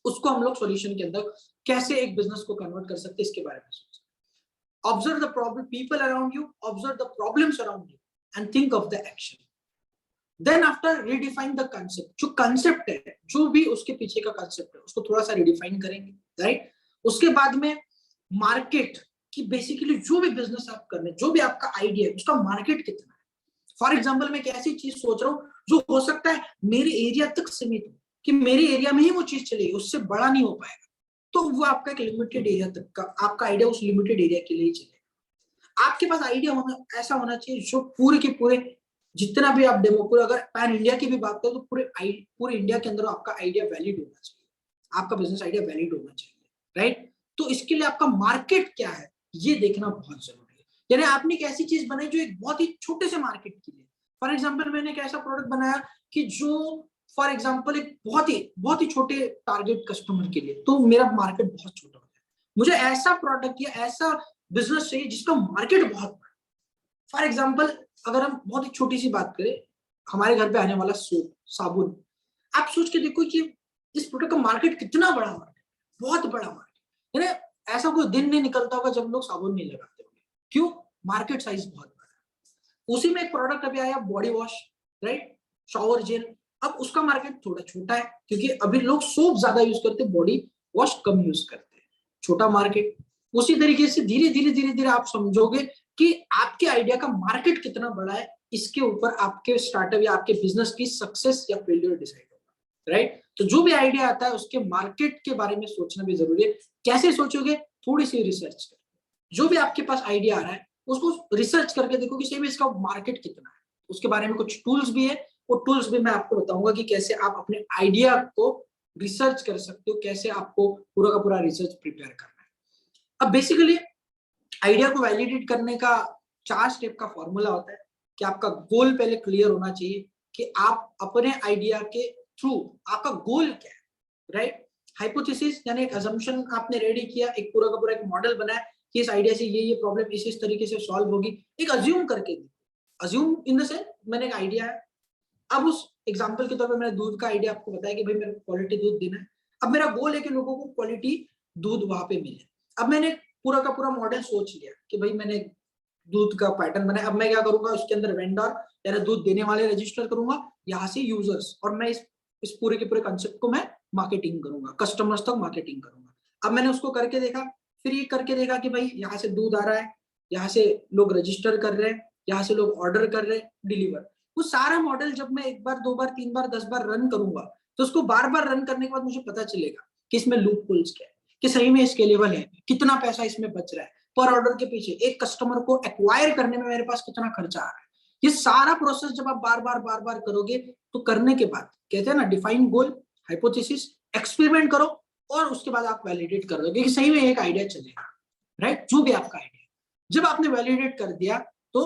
उसको हम लोग सॉल्यूशन के अंदर कैसे एक बिजनेस को कन्वर्ट कर सकते हैं, इसके बारे में सोचा। Observe the problem, people around you, observe the problems around you and think of the action. Then after redefine the concept. जो कंसेप्ट है, जो भी उसके पीछे का कंसेप्ट है, उसको थोड़ा सा रिडिफाइन करेंगे, राइट। उसके बाद में मार्केट की, बेसिकली जो भी बिजनेस आप कर रहे हैं, जो भी आपका आइडिया है, उसका मार्केट कितना है। फॉर एग्जाम्पल, मैं एक ऐसी चीज सोच रहा हूँ जो हो सकता है मेरे एरिया तक सीमित हो, कि मेरे एरिया में ही वो चीज चलेगी, उससे बड़ा नहीं हो पाएगा। तो वो आपका एक लिमिटेड एरिया तक का, आपका आइडिया उस लिमिटेड एरिया के लिए ही चलेगा। आपके पास आइडिया होना, ऐसा होना चाहिए जो पूरे के पूरे, जितना भी आप डेमो, पूरे अगर पैन इंडिया की भी बात करो तो पूरे इंडिया के अंदर आपका आइडिया वैलिड होना चाहिए, आपका बिजनेस आइडिया वैलिड होना चाहिए, राइट। तो इसके लिए आपका मार्केट क्या है, ये देखना बहुत जरूरी है। यानी आपने एक ऐसी चीज बनाई जो एक बहुत ही छोटे से मार्केट के लिए, फॉर एग्जाम्पल मैंने एक ऐसा प्रोडक्ट बनाया कि जो फॉर एग्जाम्पल एक बहुत ही छोटे टारगेट कस्टमर के लिए, तो मेरा मार्केट बहुत छोटा हो जाए। मुझे ऐसा प्रोडक्ट या ऐसा बिजनेस चाहिए जिसका मार्केट बहुत बड़ा। फॉर एग्जाम्पल अगर हम बहुत ही छोटी सी बात करें, हमारे घर पे आने वाला सोप, साबुन, आप सोच के देखो कि इस प्रोडक्ट का मार्केट कितना बड़ा मार्केट, बहुत बड़ा मार्केट। यानी ऐसा कोई दिन नहीं निकलता होगा जब लोग साबुन नहीं लगाते होंगे। क्यों? मार्केट साइज बहुत बड़ा है। उसी में एक प्रोडक्ट अभी आया body wash, right, shower gel. अब उसका मार्केट थोड़ा छोटा है क्योंकि अभी लोग सोप ज्यादा यूज करते हैं, बॉडी वॉश कम यूज करते हैं, छोटा मार्केट। उसी तरीके से धीरे धीरे आप समझोगे कि आपके आइडिया का मार्केट कितना बड़ा है, इसके ऊपर आपके स्टार्टअप या आपके बिजनेस की सक्सेस या फेलियर डिसाइड होगा, राइट। तो जो भी आइडिया आता है उसके मार्केट के बारे में सोचना भी जरूरी है। कैसे सोचोगे? थोड़ी सी रिसर्च कर, जो भी आपके पास आइडिया आ रहा है उसको रिसर्च करके देखो कि सही में इसका मार्केट कितना है। उसके बारे में कुछ टूल्स भी है, वो टूल्स भी मैं आपको बताऊंगा कि कैसे आप अपने आइडिया को रिसर्च कर सकते हो, कैसे आपको पूरा का पूरा रिसर्च प्रिपेयर करना है। अब बेसिकली आइडिया को वैलिडेट करने का 4 स्टेप का फॉर्मूला होता है कि आपका गोल पहले क्लियर होना चाहिए कि आप अपने आइडिया के थ्रू आपका गोल क्या है, राइट। हाइपोथेसिस यानी एक अजम्पशन आपने रेडी किया, एक पूरा का पूरा एक मॉडल बनाया कि इस आइडिया से ये प्रॉब्लम इस तरीके से सॉल्व होगी। एक अज्यूम करके, अज्यूम इन द सेंस मैंने एक आइडिया है, अब उस एग्जांपल के तौर पे मैंने दूध का आइडिया आपको बताया कि भाई मेरे को क्वालिटी दूध देना है। अब मेरा गोल है कि लोगों को क्वालिटी दूध वहां पे मिले। अब मैंने पूरा का पूरा मॉडल सोच लिया कि भाई मैंने दूध का पैटर्न बनाया। अब मैं क्या करूंगा, उसके अंदर वेंडर यानी दूध देने वाले रजिस्टर करूंगा, यहाँ से यूजर्स, और मैं इस पूरे के पूरे कंसेप्ट को मैं मार्केटिंग करूंगा, कस्टमर्स तक मार्केटिंग करूंगा। अब मैंने उसको करके देखा, फिर ये करके देखा कि भाई यहाँ से दूध आ रहा है, यहाँ से लोग रजिस्टर कर रहे हैं, यहाँ से लोग ऑर्डर कर रहे हैं, डिलीवर। वो सारा मॉडल जब मैं 1 बार 2 बार 3 बार 10 बार रन करूंगा, तो उसको बार बार रन करने के बाद मुझे पता चलेगा कि इसमें लूप होल्स क्या है, कि सही में स्केलेबल है, कितना पैसा इसमें बच रहा है, पर ऑर्डर के पीछे एक कस्टमर को एक्वायर करने में मेरे पास कितना खर्चा आ रहा है। ये सारा प्रोसेस जब आप बार बार करोगे, तो करने के बाद कहते हैं ना, डिफाइन गोल, हाइपोथेसिस, एक्सपेरिमेंट करो, और उसके बाद आप वैलिडेट कर दोगे कि सही में एक आइडिया चलेगा, राइट। जो भी आपका आइडिया, जब आपने वैलिडेट कर दिया तो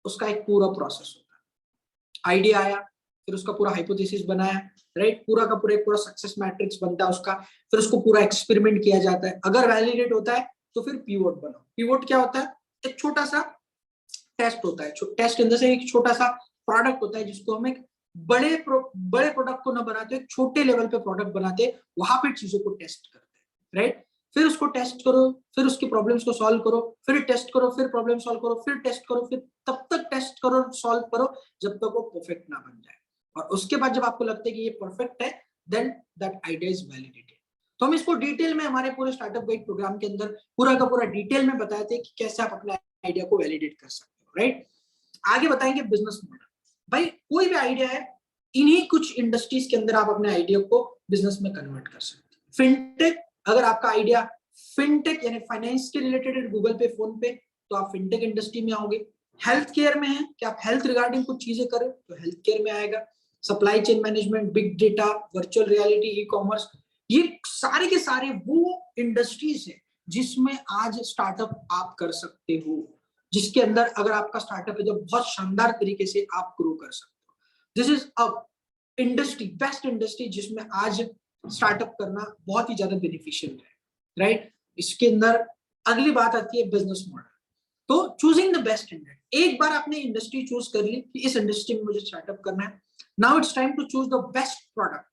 उसका एक पूरा प्रोसेस होता है। आइडिया आया, फिर उसका पूरा हाइपोथेसिस बनाया, राइट, पूरा का पूरा सक्सेस मैट्रिक्स बनता है उसका, फिर उसको पूरा एक्सपेरिमेंट किया जाता है। अगर वैलिडेट होता है तो फिर पिवोट बनाओ। पिवोट क्या होता है? एक छोटा सा टेस्ट होता है, टेस्ट इन द सेंस एक छोटा सा प्रोडक्ट होता है जिसको हम एक बड़े प्रोडक्ट को ना बनाते, एक छोटे लेवल पे प्रोडक्ट बनाते, वहां पे चीजों को टेस्ट करते हैं, राइट। फिर उसको टेस्ट करो, फिर उसकी प्रॉब्लम्स को सॉल्व करो, फिर टेस्ट करो, फिर प्रॉब्लम सॉल्व करो, फिर टेस्ट करो, फिर तब तक टेस्ट करो, सॉल्व करो जब तक वो परफेक्ट ना बन जाए। और उसके बाद जब आपको लगता है कि ये परफेक्ट है, then that idea is validated. तो हम इसको डिटेल में हमारे पूरे स्टार्टअप गाइड प्रोग्राम के अंदर पूरा का पूरा डिटेल में बताए थे कि कैसे आप अपने आइडिया को वैलिडेट कर सकते हो, राइट। आगे बताएंगे बिजनेस मॉडल। भाई कोई भी आइडिया है, इन्हीं कुछ इंडस्ट्रीज के अंदर आप अपने आइडिया को बिजनेस में कन्वर्ट कर सकते हैं। फिनटेक, अगर आपका आइडिया फिनटेक यानी फाइनेंस के रिलेटेड है, गूगल पे, फोन पे, तो आप फिनटेक इंडस्ट्री में आओगे। हेल्थ केयर में है कि आप हेल्थ रिगार्डिंग कुछ चीजें करें, तो हेल्थ केयर में आएगा। Supply chain management, big data, virtual reality, e commerce, ये सारे के सारे वो इंडस्ट्रीज है जिसमें आज स्टार्टअप आप कर सकते हो, जिसके अंदर अगर आपका स्टार्टअप है तो बहुत शानदार तरीके से आप ग्रो कर सकते हो। This is a industry, best industry जिसमें आज स्टार्टअप करना बहुत ही ज्यादा बेनिफिशियल है, राइट। इसके अंदर अगली बात आती है बिजनेस मॉडल। तो चूजिंग द बेस्ट इंडस्ट्री, एक बार आपने इंडस्ट्री चूज कर ली कि इस इंडस्ट्री में मुझे स्टार्टअप करना है, now it's time to choose the best product.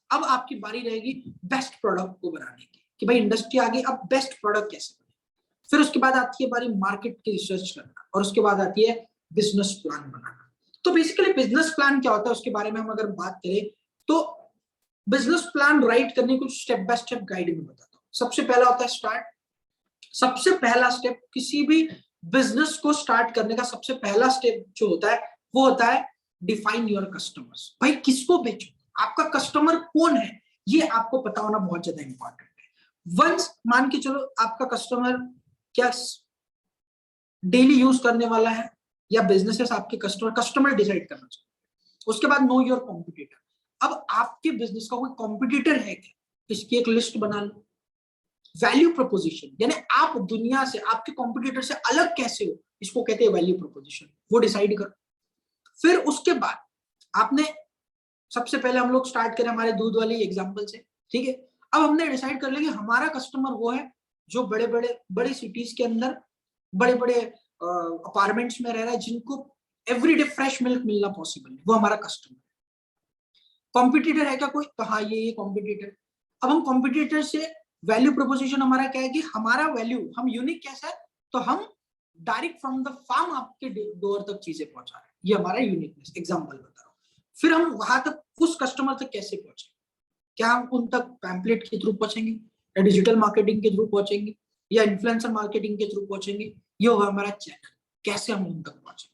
अब आपकी बारी रहेगी बेस्ट प्रोडक्ट को बनाने की, कि भाई इंडस्ट्री आ गई, अब बेस्ट प्रोडक्ट कैसे बने। फिर उसके बाद आती है बारी मार्केट की रिसर्च करना, और उसके बाद आती है बिजनेस प्लान बनाना। तो बेसिकली बिजनेस प्लान क्या होता है उसके बारे में हम अगर बात करें, तो बिजनेस प्लान राइट करने को स्टेप बाय स्टेप गाइड में बताता हूँ। सबसे पहला होता है स्टार्ट। सबसे पहला स्टेप किसी भी बिजनेस को स्टार्ट करने का सबसे पहला स्टेप जो होता है वो होता है डिफाइन योर कस्टमर्स। भाई किसको बेचो, आपका कस्टमर कौन है, ये आपको पता होना बहुत ज्यादा इंपॉर्टेंट है। वंस मान के चलो आपका कस्टमर क्या डेली यूज करने वाला है, या बिजनेसेस आपके कस्टमर डिसाइड करना चाहिए। उसके बाद नो योर कॉम्पिटिटर। अब आपके बिजनेस का कोई कॉम्पिटिटर है क्या, इसकी एक लिस्ट बना लो। वैल्यू प्रोपोजिशन, यानी आप दुनिया से, आपके कॉम्पिटिटर से अलग कैसे हो, इसको कहते हैं वैल्यू प्रोपोजिशन, वो डिसाइड करो। फिर उसके बाद आपने, सबसे पहले हम लोग स्टार्ट करें हमारे दूध वाली एग्जांपल से, ठीक है। अब हमने डिसाइड कर लिया कि हमारा कस्टमर वो है जो बड़े सिटीज के अंदर बड़े बड़े अपार्टमेंट्स में रह रहा है, जिनको एवरीडे फ्रेश मिल्क मिलना पॉसिबल है, वो हमारा कस्टमर है। कॉम्पिटिटर है क्या कोई? तो हाँ, ये कॉम्पिटिटर। अब हम कॉम्पिटिटर से वैल्यू प्रोपोजिशन हमारा क्या है कि हमारा वैल्यू, हम यूनिक कैसा है, तो हम डायरेक्ट फ्रॉम द फार्म आपके डोर तक चीजें पहुंचा रहे हैं, ये हमारा यूनिकनेस, एग्जांपल बता रहा हूँ। फिर हम वहां तक, उस कस्टमर तक कैसे पहुंचे? क्या हम उन तक पैम्पलेट के थ्रू पहुंचेंगे, या डिजिटल मार्केटिंग के थ्रू पहुंचेंगे, या इन्फ्लुएंसर मार्केटिंग के थ्रू पहुंचेंगे? ये होगा हमारा चैनल, कैसे हम उन तक पहुंचेंगे।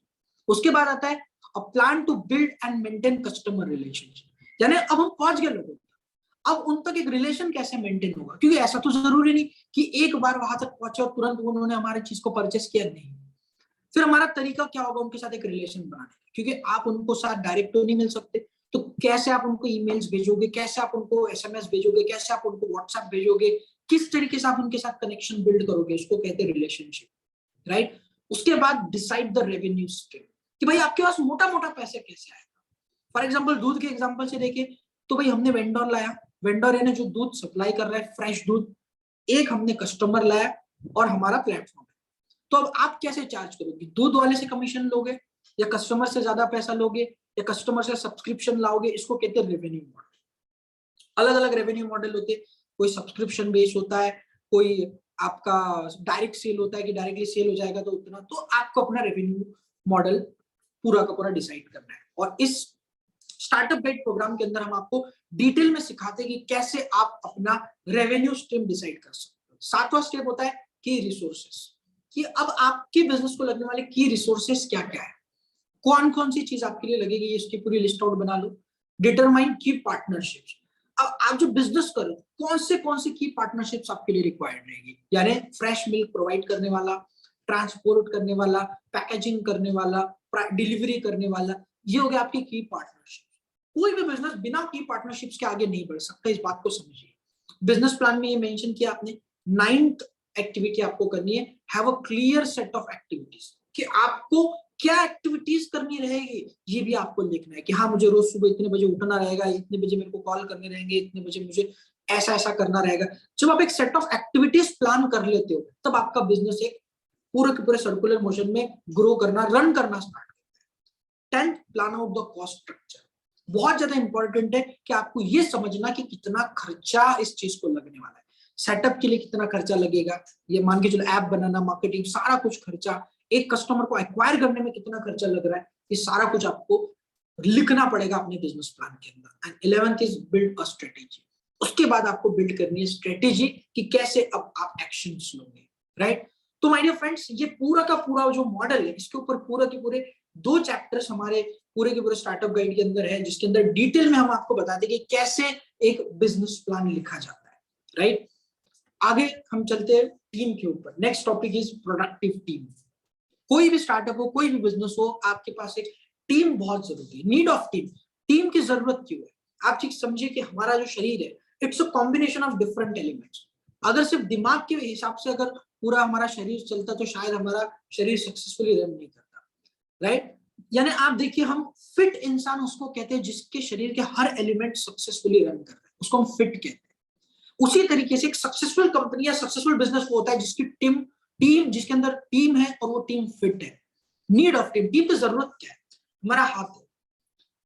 उसके बाद आता है a plan to build and maintain customer relationship, यानी अब हम पहुंच गए लोगों, अब उन तक एक रिलेशन कैसे मेंटेन होगा, क्योंकि ऐसा तो जरूरी नहीं कि एक बार वहां तक पहुंचे और तुरंत उन्होंने हमारी चीज को परचेस किया, नहीं। फिर हमारा तरीका क्या होगा उनके साथ एक रिलेशन बनाने का, क्योंकि आप उनको साथ डायरेक्ट तो नहीं मिल सकते, तो कैसे आप उनको ईमेल्स भेजोगे, कैसे आप उनको एसएमएस भेजोगे, कैसे आप उनको व्हाट्सएप भेजोगे, किस तरीके से आप उनके साथ कनेक्शन बिल्ड करोगे, उसको कहते हैं रिलेशनशिप, राइट। उसके बाद डिसाइड द रेवेन्यू स्ट्रीम, कि भाई आपके पास मोटा मोटा पैसे कैसे आएगा। फॉर एग्जाम्पल दूध के एग्जाम्पल से देखें तो भाई हमने वेंडर लाया, वेंडर यानी जो दूध सप्लाई कर रहा है फ्रेश दूध, एक हमने कस्टमर लाया और हमारा प्लेटफॉर्म है। तो अब आप कैसे चार्ज करोगे? दूध वाले से कमीशन लोगे, या कस्टमर से ज्यादा पैसा लोगे, या कस्टमर से सब्सक्रिप्शन लाओगे? इसको कहते हैं रेवेन्यू मॉडल। अलग अलग रेवेन्यू मॉडल होते हैं, कोई सब्सक्रिप्शन बेस होता है, कोई आपका डायरेक्ट सेल होता है कि डायरेक्टली सेल हो जाएगा तो उतना। तो आपको अपना रेवेन्यू मॉडल पूरा का पूरा डिसाइड करना है, और इस स्टार्टअप गाइड प्रोग्राम के अंदर हम आपको डिटेल में सिखाते हैं कि कैसे आप अपना रेवेन्यू स्ट्रीम डिसाइड कर सकते हो। सातवां स्टेप होता है की रिसोर्सेस, कि अब आपके बिजनेस को लगने वाले की रिसोर्सेस क्या क्या है, कौन कौन सी चीज आपके लिए लगेगी, इसकी पूरी लिस्ट आउट बना लो। डिटरमाइन की पार्टनरशिप्स, अब आप जो बिजनेस करो कौन से की पार्टनरशिप्स आपके लिए रिक्वायर्ड रहेगी, यानी फ्रेश मिल्क प्रोवाइड करने वाला, ट्रांसपोर्ट करने वाला, पैकेजिंग करने वाला, डिलीवरी करने वाला, ये हो गया आपकी की पार्टनरशिप। कोई भी बिजनेस बिना की पार्टनरशिप्स के आगे नहीं बढ़ सकता, इस बात को समझिए। बिजनेस प्लान में ये मेंशन किया आपने, 9th एक्टिविटी आपको करनी है, have a clear set of activities, कि आपको क्या एक्टिविटीज करनी रहेगी, ये भी आपको लिखना है कि हाँ मुझे रोज सुबह इतने बजे उठना रहेगा, इतने बजे मेरे को कॉल करने रहेंगे, इतने बजे मुझे ऐसा ऐसा करना रहेगा। जब आप एक सेट ऑफ एक्टिविटीज प्लान कर लेते हो, तब आपका बिजनेस एक पूरे के पूरे सर्कुलर मोशन में ग्रो करना, रन करना स्टार्ट करता है। 10th, plan out the cost structure. बहुत ज्यादा इंपॉर्टेंट है कि आपको ये समझना कि कितना खर्चा इस चीज को लगने वाला है। सेटअप के लिए कितना खर्चा लगेगा, ये मान के चलो ऐप बनाना, मार्केटिंग, सारा कुछ खर्चा, एक कस्टमर को एक्वायर करने में कितना खर्चा लग रहा है, ये सारा कुछ आपको लिखना पड़ेगा अपने बिजनेस प्लान के अंदर। And 11th is build a strategy. उसके बाद आपको बिल्ड करनी है स्ट्रेटेजी कि कैसे अब आप एक्शंस लोगे, राइट। तो माय डियर फ्रेंड्स, ये पूरा का पूरा जो मॉडल है, इसके ऊपर पूरा के पूरे 2 चैप्टर्स हमारे पूरे के पूरे स्टार्टअप गाइड के अंदर है, जिसके अंदर डिटेल में हम आपको बताते हैं कि कैसे एक बिजनेस प्लान लिखा जाता है, राइट। आगे हम चलते हैं टीम के ऊपर। Next topic is productive team. कोई भी स्टार्टअप हो, कोई भी बिजनेस हो, आपके पास एक टीम बहुत जरूरी है। नीड ऑफ टीम, टीम की जरूरत क्यों है? आप ठीक समझिए कि हमारा जो शरीर है, it's a combination of different elements. अगर सिर्फ दिमाग के हिसाब से अगर पूरा हमारा शरीर चलता तो शायद हमारा शरीर सक्सेसफुली रन नहीं करता, राइट। यानी आप देखिए, हम फिट इंसान उसको कहते हैं जिसके शरीर के हर एलिमेंट सक्सेसफुली रन कर रहे हैं, उसको हम फिट कहते हैं। उसी तरीके से एक सक्सेसफुल कंपनी या सक्सेसफुल बिजनेस वो होता है जिसकी टीम जिसके अंदर टीम है और वो टीम फिट है। नीड ऑफ टीम, टीम की जरूरत क्या है? हमारा हाथ है,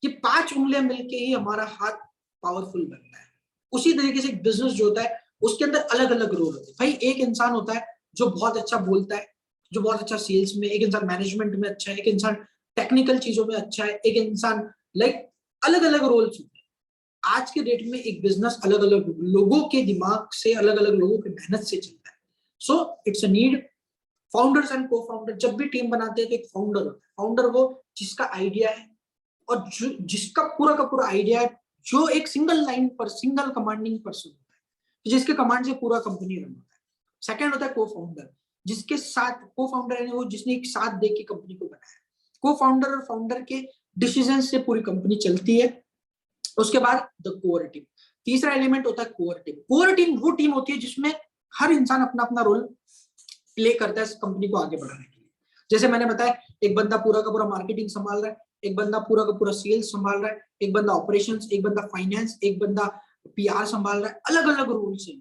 ये 5 उंगलियां मिलके ही हमारा हाथ पावरफुल बनता है। उसी तरीके से एक बिजनेस जो होता है उसके अंदर अलग अलग रोल होते हैं। भाई एक इंसान होता है जो बहुत अच्छा बोलता है, जो बहुत अच्छा सेल्स में, एक इंसान मैनेजमेंट में अच्छा है, एक इंसान टेक्निकल चीजों में अच्छा है, एक इंसान लाइक अलग अलग रोल्स होते हैं। आज के डेट में एक बिजनेस अलग अलग लोगों के दिमाग से, अलग अलग लोगों की मेहनत से चलता है। So it's a need. Founders and को फाउंडर, जब भी टीम बनाते हैं तो एक फाउंडर होता है। फाउंडर वो जिसका आइडिया है और जिसका पूरा का पूरा आइडिया है, जो एक सिंगल लाइन पर सिंगल कमांडिंग पर्सन होता है, जिसके कमांड से पूरा कंपनी रन होता है। सेकंड होता है को फाउंडर, जिसके साथ को फाउंडर है वो जिसने एक साथ दे के कंपनी को बनाया। को फाउंडर और फाउंडर के डिसीजन से पूरी कंपनी चलती है। उसके बाद द कोर टीम, तीसरा एलिमेंट होता है कोर टीम। कोर टीम वो टीम होती है जिसमें हर इंसान अपना अपना रोल प्ले करता है इस कंपनी को आगे बढ़ाने के लिए। जैसे मैंने बताया, एक बंदा पूरा का पूरा मार्केटिंग संभाल रहा है, एक बंदा पूरा का पूरा सेल्स संभाल रहा है, एक बंदा ऑपरेशंस, एक बंदा फाइनेंस, एक बंदा पीआर संभाल रहा है, अलग अलग रोल से।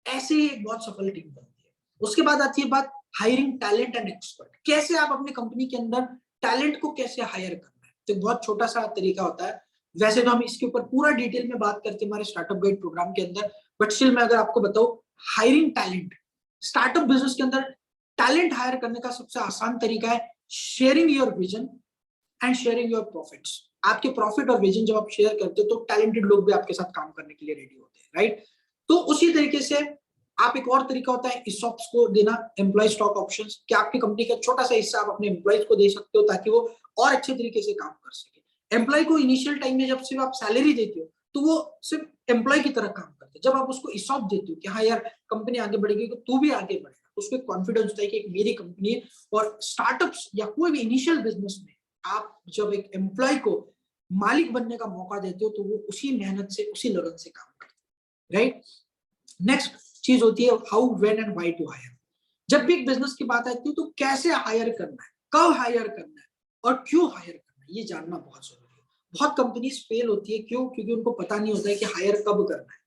ऐसे ही एक बहुत सफल टीम बनती है। उसके बाद आती है बात हायरिंग टैलेंट एंड एक्सपर्ट। कैसे आप अपनी कंपनी के अंदर टैलेंट को कैसे हायर करना है, तो बहुत छोटा सा तरीका होता है। वैसे तो हम इसके ऊपर पूरा डिटेल में बात करते हैं हमारे स्टार्टअप गाइड प्रोग्राम के अंदर, बट स्टिल मैं अगर आपको बताऊं, हायरिंग टैलेंट, स्टार्टअप बिजनेस के अंदर टैलेंट हायर करने का सबसे आसान तरीका है sharing your vision and sharing your profits. आपके प्रॉफिट और विजन जब आप शेयर करते हो तो टैलेंटेड लोग भी आपके साथ काम करने के लिए रेडी होते हैं, राइट। तो उसी तरीके से आप, एक और तरीका होता है ESOPs को देना, एम्प्लॉय स्टॉक ऑप्शंस, कि आपकी कंपनी का छोटा सा हिस्सा आप अपने एम्प्लॉयज को दे सकते हो ताकि वो और अच्छे तरीके से काम कर सके। एम्प्लॉय को इनिशियल टाइम में जब सिर्फ आप सैलरी देते हो तो वो सिर्फ एम्प्लॉय की तरह काम करते हैं। जब आप उसको ESOP देते हो कि हाँ यार कंपनी आगे बढ़ेगी तो तू भी आगे बढ़ेगा, उसको एक कॉन्फिडेंस होता है कि एक मेरी कंपनी है। और स्टार्टअप्स या कोई भी इनिशियल बिजनेस में आप जब एक एम्प्लॉय को मालिक बनने का मौका देते हो तो वो उसी मेहनत से, उसी लगन से काम करते हैं, राइट। नेक्स्ट चीज होती है how, when and why to hire. जब भी एक बिजनेस की बात आती है तो कैसे हायर करना है, कब हायर करना है और क्यों हायर करना है, ये जानना बहुत जरूरी है। बहुत कंपनीज फेल होती है, क्यों? क्योंकि उनको पता नहीं होता है कि हायर कब करना है,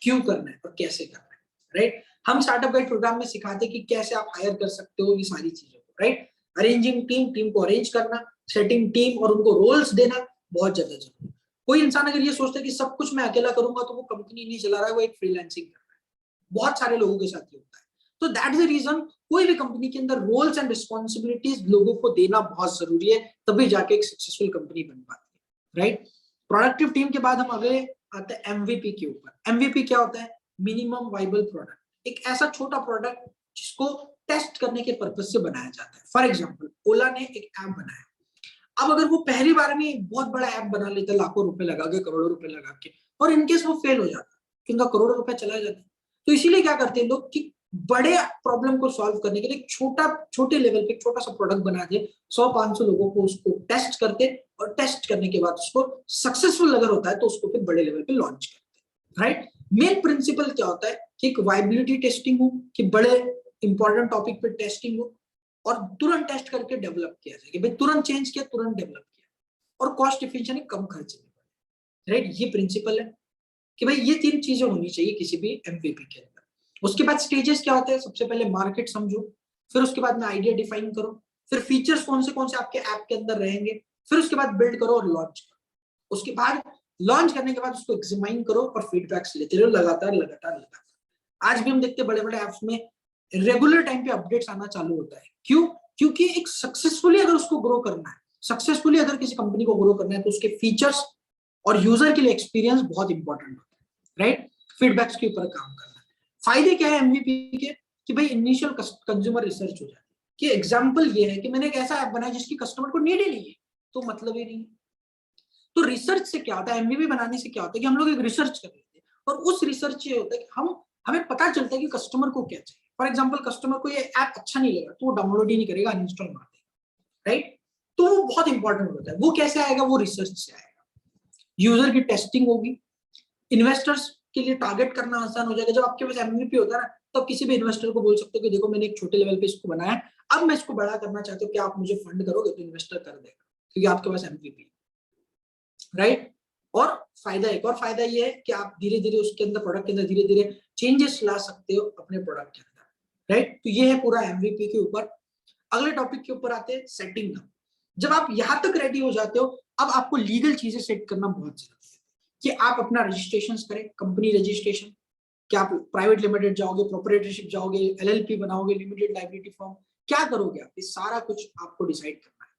क्यों करना है और कैसे करना है, राइट। हम स्टार्टअप गाइड प्रोग्राम में सिखाते हैं कि कैसे आप हायर कर सकते हो ये सारी चीजों को, राइट। अरेंजिंग टीम, टीम को अरेंज करना, सेटिंग टीम और उनको रोल्स देना बहुत ज्यादा जरूरी है। कोई इंसान अगर ये सोचता है कि सब कुछ मैं अकेला करूंगा तो वो कंपनी नहीं चला रहा है, वो एक फ्रीलांसिंग कर रहा है। बहुत सारे लोगों के साथ ये होता है। तो दैट इज द रीजन कोई भी कंपनी के अंदर रोल्स एंड रिस्पॉन्सिबिलिटीज लोगों को देना बहुत जरूरी है, तभी जाके एक सक्सेसफुल कंपनी बन पाती है, राइट। प्रोडक्टिव टीम के बाद हम अगले आते हैं एमवीपी के ऊपर। एमवीपी क्या होता है? Minimum viable product. एक ऐसा छोटा प्रोडक्ट जिसको टेस्ट करने के पर्पज से बनाया जाता है। फॉर एग्जाम्पल, ओला ने एक ऐप बनाया। अब अगर वो पहली बार में एक बहुत बड़ा ऐप बना लेता, लाखों रुपए लगा के, करोड़ों रुपए लगा के, और इनकेस वो फेल हो जाता, उनका करोड़ों रुपए चला जाता, तो इसीलिए क्या करते हैं लोग कि बड़े प्रॉब्लम को सॉल्व करने के लिए छोटे लेवल पे छोटा सा प्रोडक्ट बना दे, 100-500 लोगों को उसको टेस्ट करते, और टेस्ट करने के बाद उसको सक्सेसफुल अगर होता है तो उसको फिर बड़े लेवल पे लॉन्च करते हैं, राइट। मेन प्रिंसिपल क्या होता है कि एक वाइबिलिटी टेस्टिंग हो, कि बड़े इंपॉर्टेंट टॉपिक पे टेस्टिंग हो और तुरंत टेस्ट करके डेवलप किया जाए, कि भाई तुरंत चेंज किया, तुरंत डेवलप किया, और कॉस्ट इफिशिएंट, कम खर्च में, राइट। ये प्रिंसिपल है कि भाई ये 3 चीजें होनी चाहिए किसी भी एमवीपी के अंदर। उसके बाद स्टेजेस क्या होते हैं? सबसे पहले मार्केट समझो, फिर उसके बाद में आइडिया डिफाइन करो, फिर फीचर्स कौन से आपके ऐप के अंदर रहेंगे, फिर उसके बाद बिल्ड करो और लॉन्च करो। उसके बाद लॉन्च करने के बाद उसको एग्जामाइन करो और फीडबैक्स लेते रहो लगातार लगातार लगातार। आज भी हम देखते हैं बड़े बड़े ऐप्स में रेगुलर टाइम पे अपडेट्स आना चालू होता है। क्यों? क्योंकि एक सक्सेसफुली अगर उसको ग्रो करना है, सक्सेसफुली अगर किसी कंपनी को ग्रो करना है, तो उसके फीचर्स और यूजर के लिए एक्सपीरियंस बहुत इंपॉर्टेंट होता है, राइट। फीडबैक्स के ऊपर काम करना। फायदे क्या है एमवीपी के? कि भाई इनिशियल कंज्यूमर रिसर्च हो जाती है, कि एग्जांपल ये है कि मैंने एक ऐसा ऐप बनाया जिसकी कस्टमर को नीड ही नहीं है, तो मतलब ही नहीं। तो रिसर्च से क्या होता है, एमवीपी बनाने से क्या होता है कि हम लोग एक रिसर्च कर लेते हैं, और उस रिसर्च से होता है कि हमें पता चलता है कि कस्टमर को क्या चाहिए। फॉर एग्जाम्पल, कस्टमर को ये ऐप अच्छा नहीं लगा तो वो डाउनलोड ही नहीं करेगा, अनइंस्टॉल मार देगा, राइट। तो वो बहुत इंपॉर्टेंट होता है। वो कैसे आएगा? वो रिसर्च से आएगा। यूजर की टेस्टिंग होगी, इन्वेस्टर्स के लिए टारगेट करना आसान हो जाएगा। जब आपके पास एमवीपी होता है ना, तो किसी भी इन्वेस्टर को बोल सकते हो कि देखो मैंने एक छोटे लेवल पे इसको बनाया है, अब मैं इसको बड़ा करना चाहता हूँ, क्या आप मुझे फंड करोगे? तो इन्वेस्टर कर देगा, क्योंकि आपके पास एमवीपी, राइट। और फायदा, एक और फायदा ये है कि आप धीरे धीरे उसके अंदर, प्रोडक्ट के अंदर धीरे धीरे चेंजेस ला सकते हो अपने प्रोडक्ट के अंदर, राइट। तो ये है पूरा एमवीपी के ऊपर। अगले टॉपिक के ऊपर आते हैं सेटिंग अप। जब आप यहां तक रेडी हो जाते हो, अब आपको लीगल चीजें सेट करना बहुत जरूरी है, कि आप अपना रजिस्ट्रेशन करें, कंपनी रजिस्ट्रेशन, कि आप प्राइवेट लिमिटेड जाओगे, प्रोप्राइटरशिप जाओगे, एलएलपी बनाओगे, लिमिटेड लाइबिलिटी फॉर्म, क्या करोगे आप? ये सारा कुछ आपको डिसाइड करना है।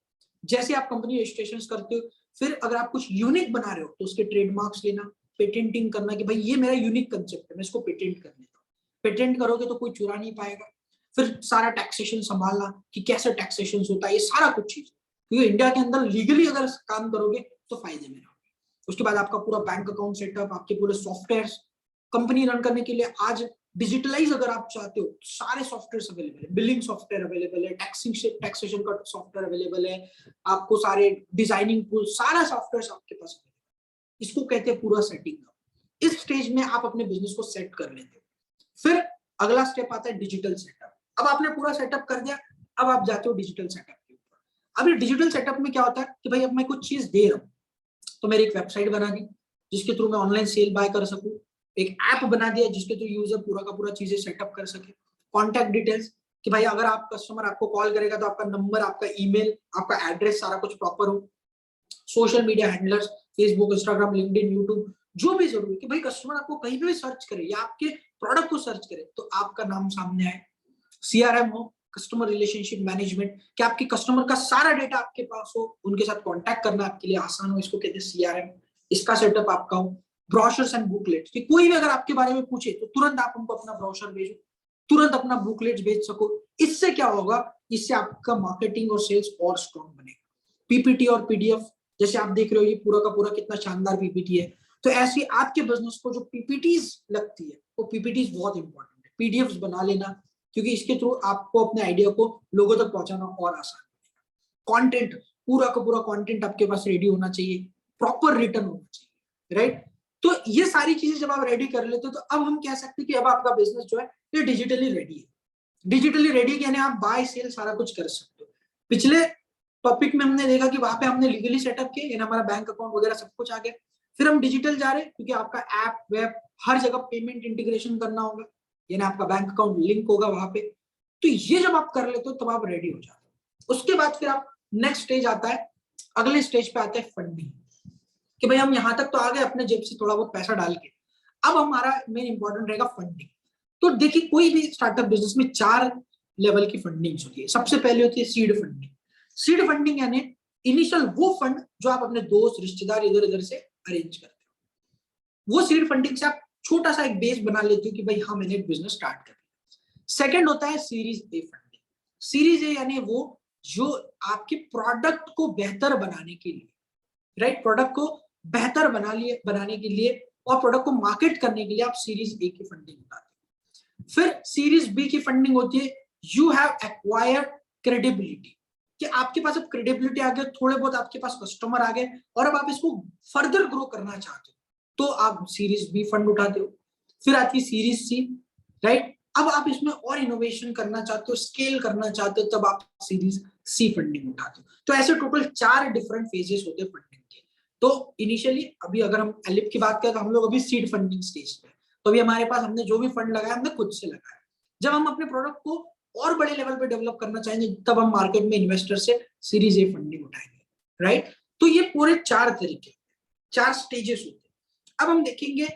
जैसे आप कंपनी रजिस्ट्रेशन करते हो, फिर अगर आप कुछ यूनिक बना रहे हो तो उसके ट्रेडमार्क्स लेना, पेटेंटिंग करना, कि भाई ये मेरा यूनिक कंसेप्ट है, मैं इसको पेटेंट कर लेता हूँ। पेटेंट करोगे तो कोई चुरा नहीं पाएगा। फिर सारा टैक्सेशन संभालना, कि कैसे टैक्सेशन होता है, ये सारा कुछ चीज, क्योंकि इंडिया के अंदर लीगली अगर काम करोगे तो फायदे में रहोगे। उसके बाद आपका पूरा बैंक अकाउंट सेटअप, आपके पूरे सॉफ्टवेयर, कंपनी रन करने के लिए आज डिजिटलाइज अगर आप चाहते हो, सारे सॉफ्टवेयर अवेलेबल है, बिलिंग सॉफ्टवेयर अवेलेबल है, टैक्सेशन का सॉफ्टवेयर अवेलेबल है, आपको सारे डिजाइनिंग टूल, सारा सॉफ्टवेयर आपके पास है। इसको कहते हैं पूरा सेटिंग अप। इस स्टेज में आप अपने बिजनेस को सेट कर लेते हो। फिर अगला स्टेप आता है डिजिटल सेटअप। अब आपने पूरा सेटअप कर दिया, अब आप जाते हो डिजिटल सेटअप के ऊपर। अब ये डिजिटल सेटअप में क्या होता है कि भाई अब मैं कुछ चीज दे रहा हूँ, तो मेरी एक वेबसाइट बना दी जिसके थ्रू मैं ऑनलाइन सेल बाय कर सकूं, एक ऐप बना दिया जिसके थ्रू यूजर पूरा का पूरा चीजें सेटअप कर सके, कॉन्टैक्ट डिटेल्स कि भाई अगर आप कस्टमर आपको कॉल करेगा तो आपका नंबर, आपका ईमेल, आपका एड्रेस सारा कुछ प्रॉपर हो, social media handlers, Facebook, Instagram, LinkedIn, YouTube, जो भी जरूरी कि भाई कस्टमर आपको कहीं पे भी सर्च करे या आपके प्रोडक्ट को सर्च करे तो आपका नाम सामने आए। सीआरएम हो, कस्टमर रिलेशनशिप मैनेजमेंट, कि आपके कस्टमर का सारा डेटा आपके पास हो, उनके साथ कांटेक्ट करना आपके लिए आसान हो, इसको कहते हैं सीआरएम, इसका सेटअप आपका हो। ब्रोशर्स एंड बुकलेट्स, कि कोई भी अगर आपके बारे में पूछे तो तुरंत आप उनको अपना ब्रोशर भेजो, तुरंत अपना बुकलेट्स भेज सको। इससे क्या होगा, इससे आपका मार्केटिंग और सेल्स और स्ट्रॉन्ग बनेगा। पीपीटी और पीडीएफ, जैसे आप देख रहे हो ये पूरा का पूरा कितना शानदार पीपीटी है, तो ऐसी आपके बिजनेस को जो पीपीटीज लगती है वो पीपीटीज बहुत इंपॉर्टेंट है। पीडीएफ बना लेना, क्योंकि इसके थ्रू आपको अपने आइडिया को लोगों तक पहुंचाना और आसान है। कंटेंट, पूरा का पूरा कंटेंट आपके पास रेडी होना चाहिए, प्रॉपर रिटर्न होना चाहिए, राइट। तो ये सारी चीजें जब आप रेडी कर लेते हो तो अब हम कह सकते हैं कि अब आपका बिजनेस जो है ये डिजिटली रेडी है। डिजिटली रेडी यानी आप बाय सेल सारा कुछ कर सकते हो। पिछले टॉपिक में हमने देखा कि वहां पे हमने लीगली सेटअप किया, यानी हमारा बैंक अकाउंट वगैरह सब कुछ आ गया। फिर हम डिजिटल जा रहे हैं क्योंकि आपका ऐप, वेब, हर जगह पेमेंट इंटीग्रेशन करना होगा, यानी आपका बैंक अकाउंट लिंक होगा वहां पे। तो ये जब आप कर लेते हो तब आप रेडी हो जाते हो। उसके बाद फिर आप नेक्स्ट स्टेज आता है, अगले स्टेज पे आता है फंडिंग, कि भाई हम यहाँ तक तो आ गए अपने जेब से थोड़ा बहुत पैसा डाल के, अब हमारा मेन इंपॉर्टेंट रहेगा फंडिंग। तो देखिए कोई भी स्टार्टअप बिजनेस में 4 लेवल की फंडिंग होती है। सबसे पहले होती है सीड फंडिंग। सीड फंडिंग यानी इनिशियल वो फंड जो आप अपने दोस्त, रिश्तेदार, इधर उधर से अरेंज करते हो। वो सीड फंडिंग से आप छोटा सा एक बेस बना लेते हो कि भाई हाँ मैंने एक बिजनेस स्टार्ट कर दिया। सेकंड होता है series A funding. Series A यानी वो जो आपके प्रोडक्ट को बेहतर बनाने के लिए, राइट, प्रोडक्ट को बेहतर बनाने के लिए और प्रोडक्ट को मार्केट करने के लिए आप सीरीज ए की फंडिंग उठाते हो। फिर सीरीज बी की फंडिंग होती है यू हैव एक्वायर्ड क्रेडिबिलिटी, कि आपके पास अब क्रेडिबिलिटी आ गई, थोड़े बहुत आपके पास कस्टमर आ गए और अब आप इसको फर्दर ग्रो करना चाहते हो तो आप सीरीज बी फंड उठाते हो। फिर आती है सीरीज सी, राइट, अब आप इसमें और इनोवेशन करना चाहते हो, स्केल करना चाहते हो, तब आप सीरीज सी फंडिंग उठाते हो। तो ऐसे टोटल 4 डिफरेंट फेजेस होते हैं फंडिंग के। तो इनिशियली अभी अगर हम एलिप की बात करें तो हम लोग अभी सीड फंडिंग स्टेज पे, तो अभी हमारे पास हमने जो भी फंड लगाया हमने खुद से लगाया। जब हम अपने प्रोडक्ट को और बड़े लेवल पे डेवलप करना चाहेंगे तब हम मार्केट में इन्वेस्टर से सीरीज ए फंडिंग उठाएंगे, राइट। तो ये पूरे 4 तरीके, 4 स्टेजेस होते हैं। अब हम देखेंगे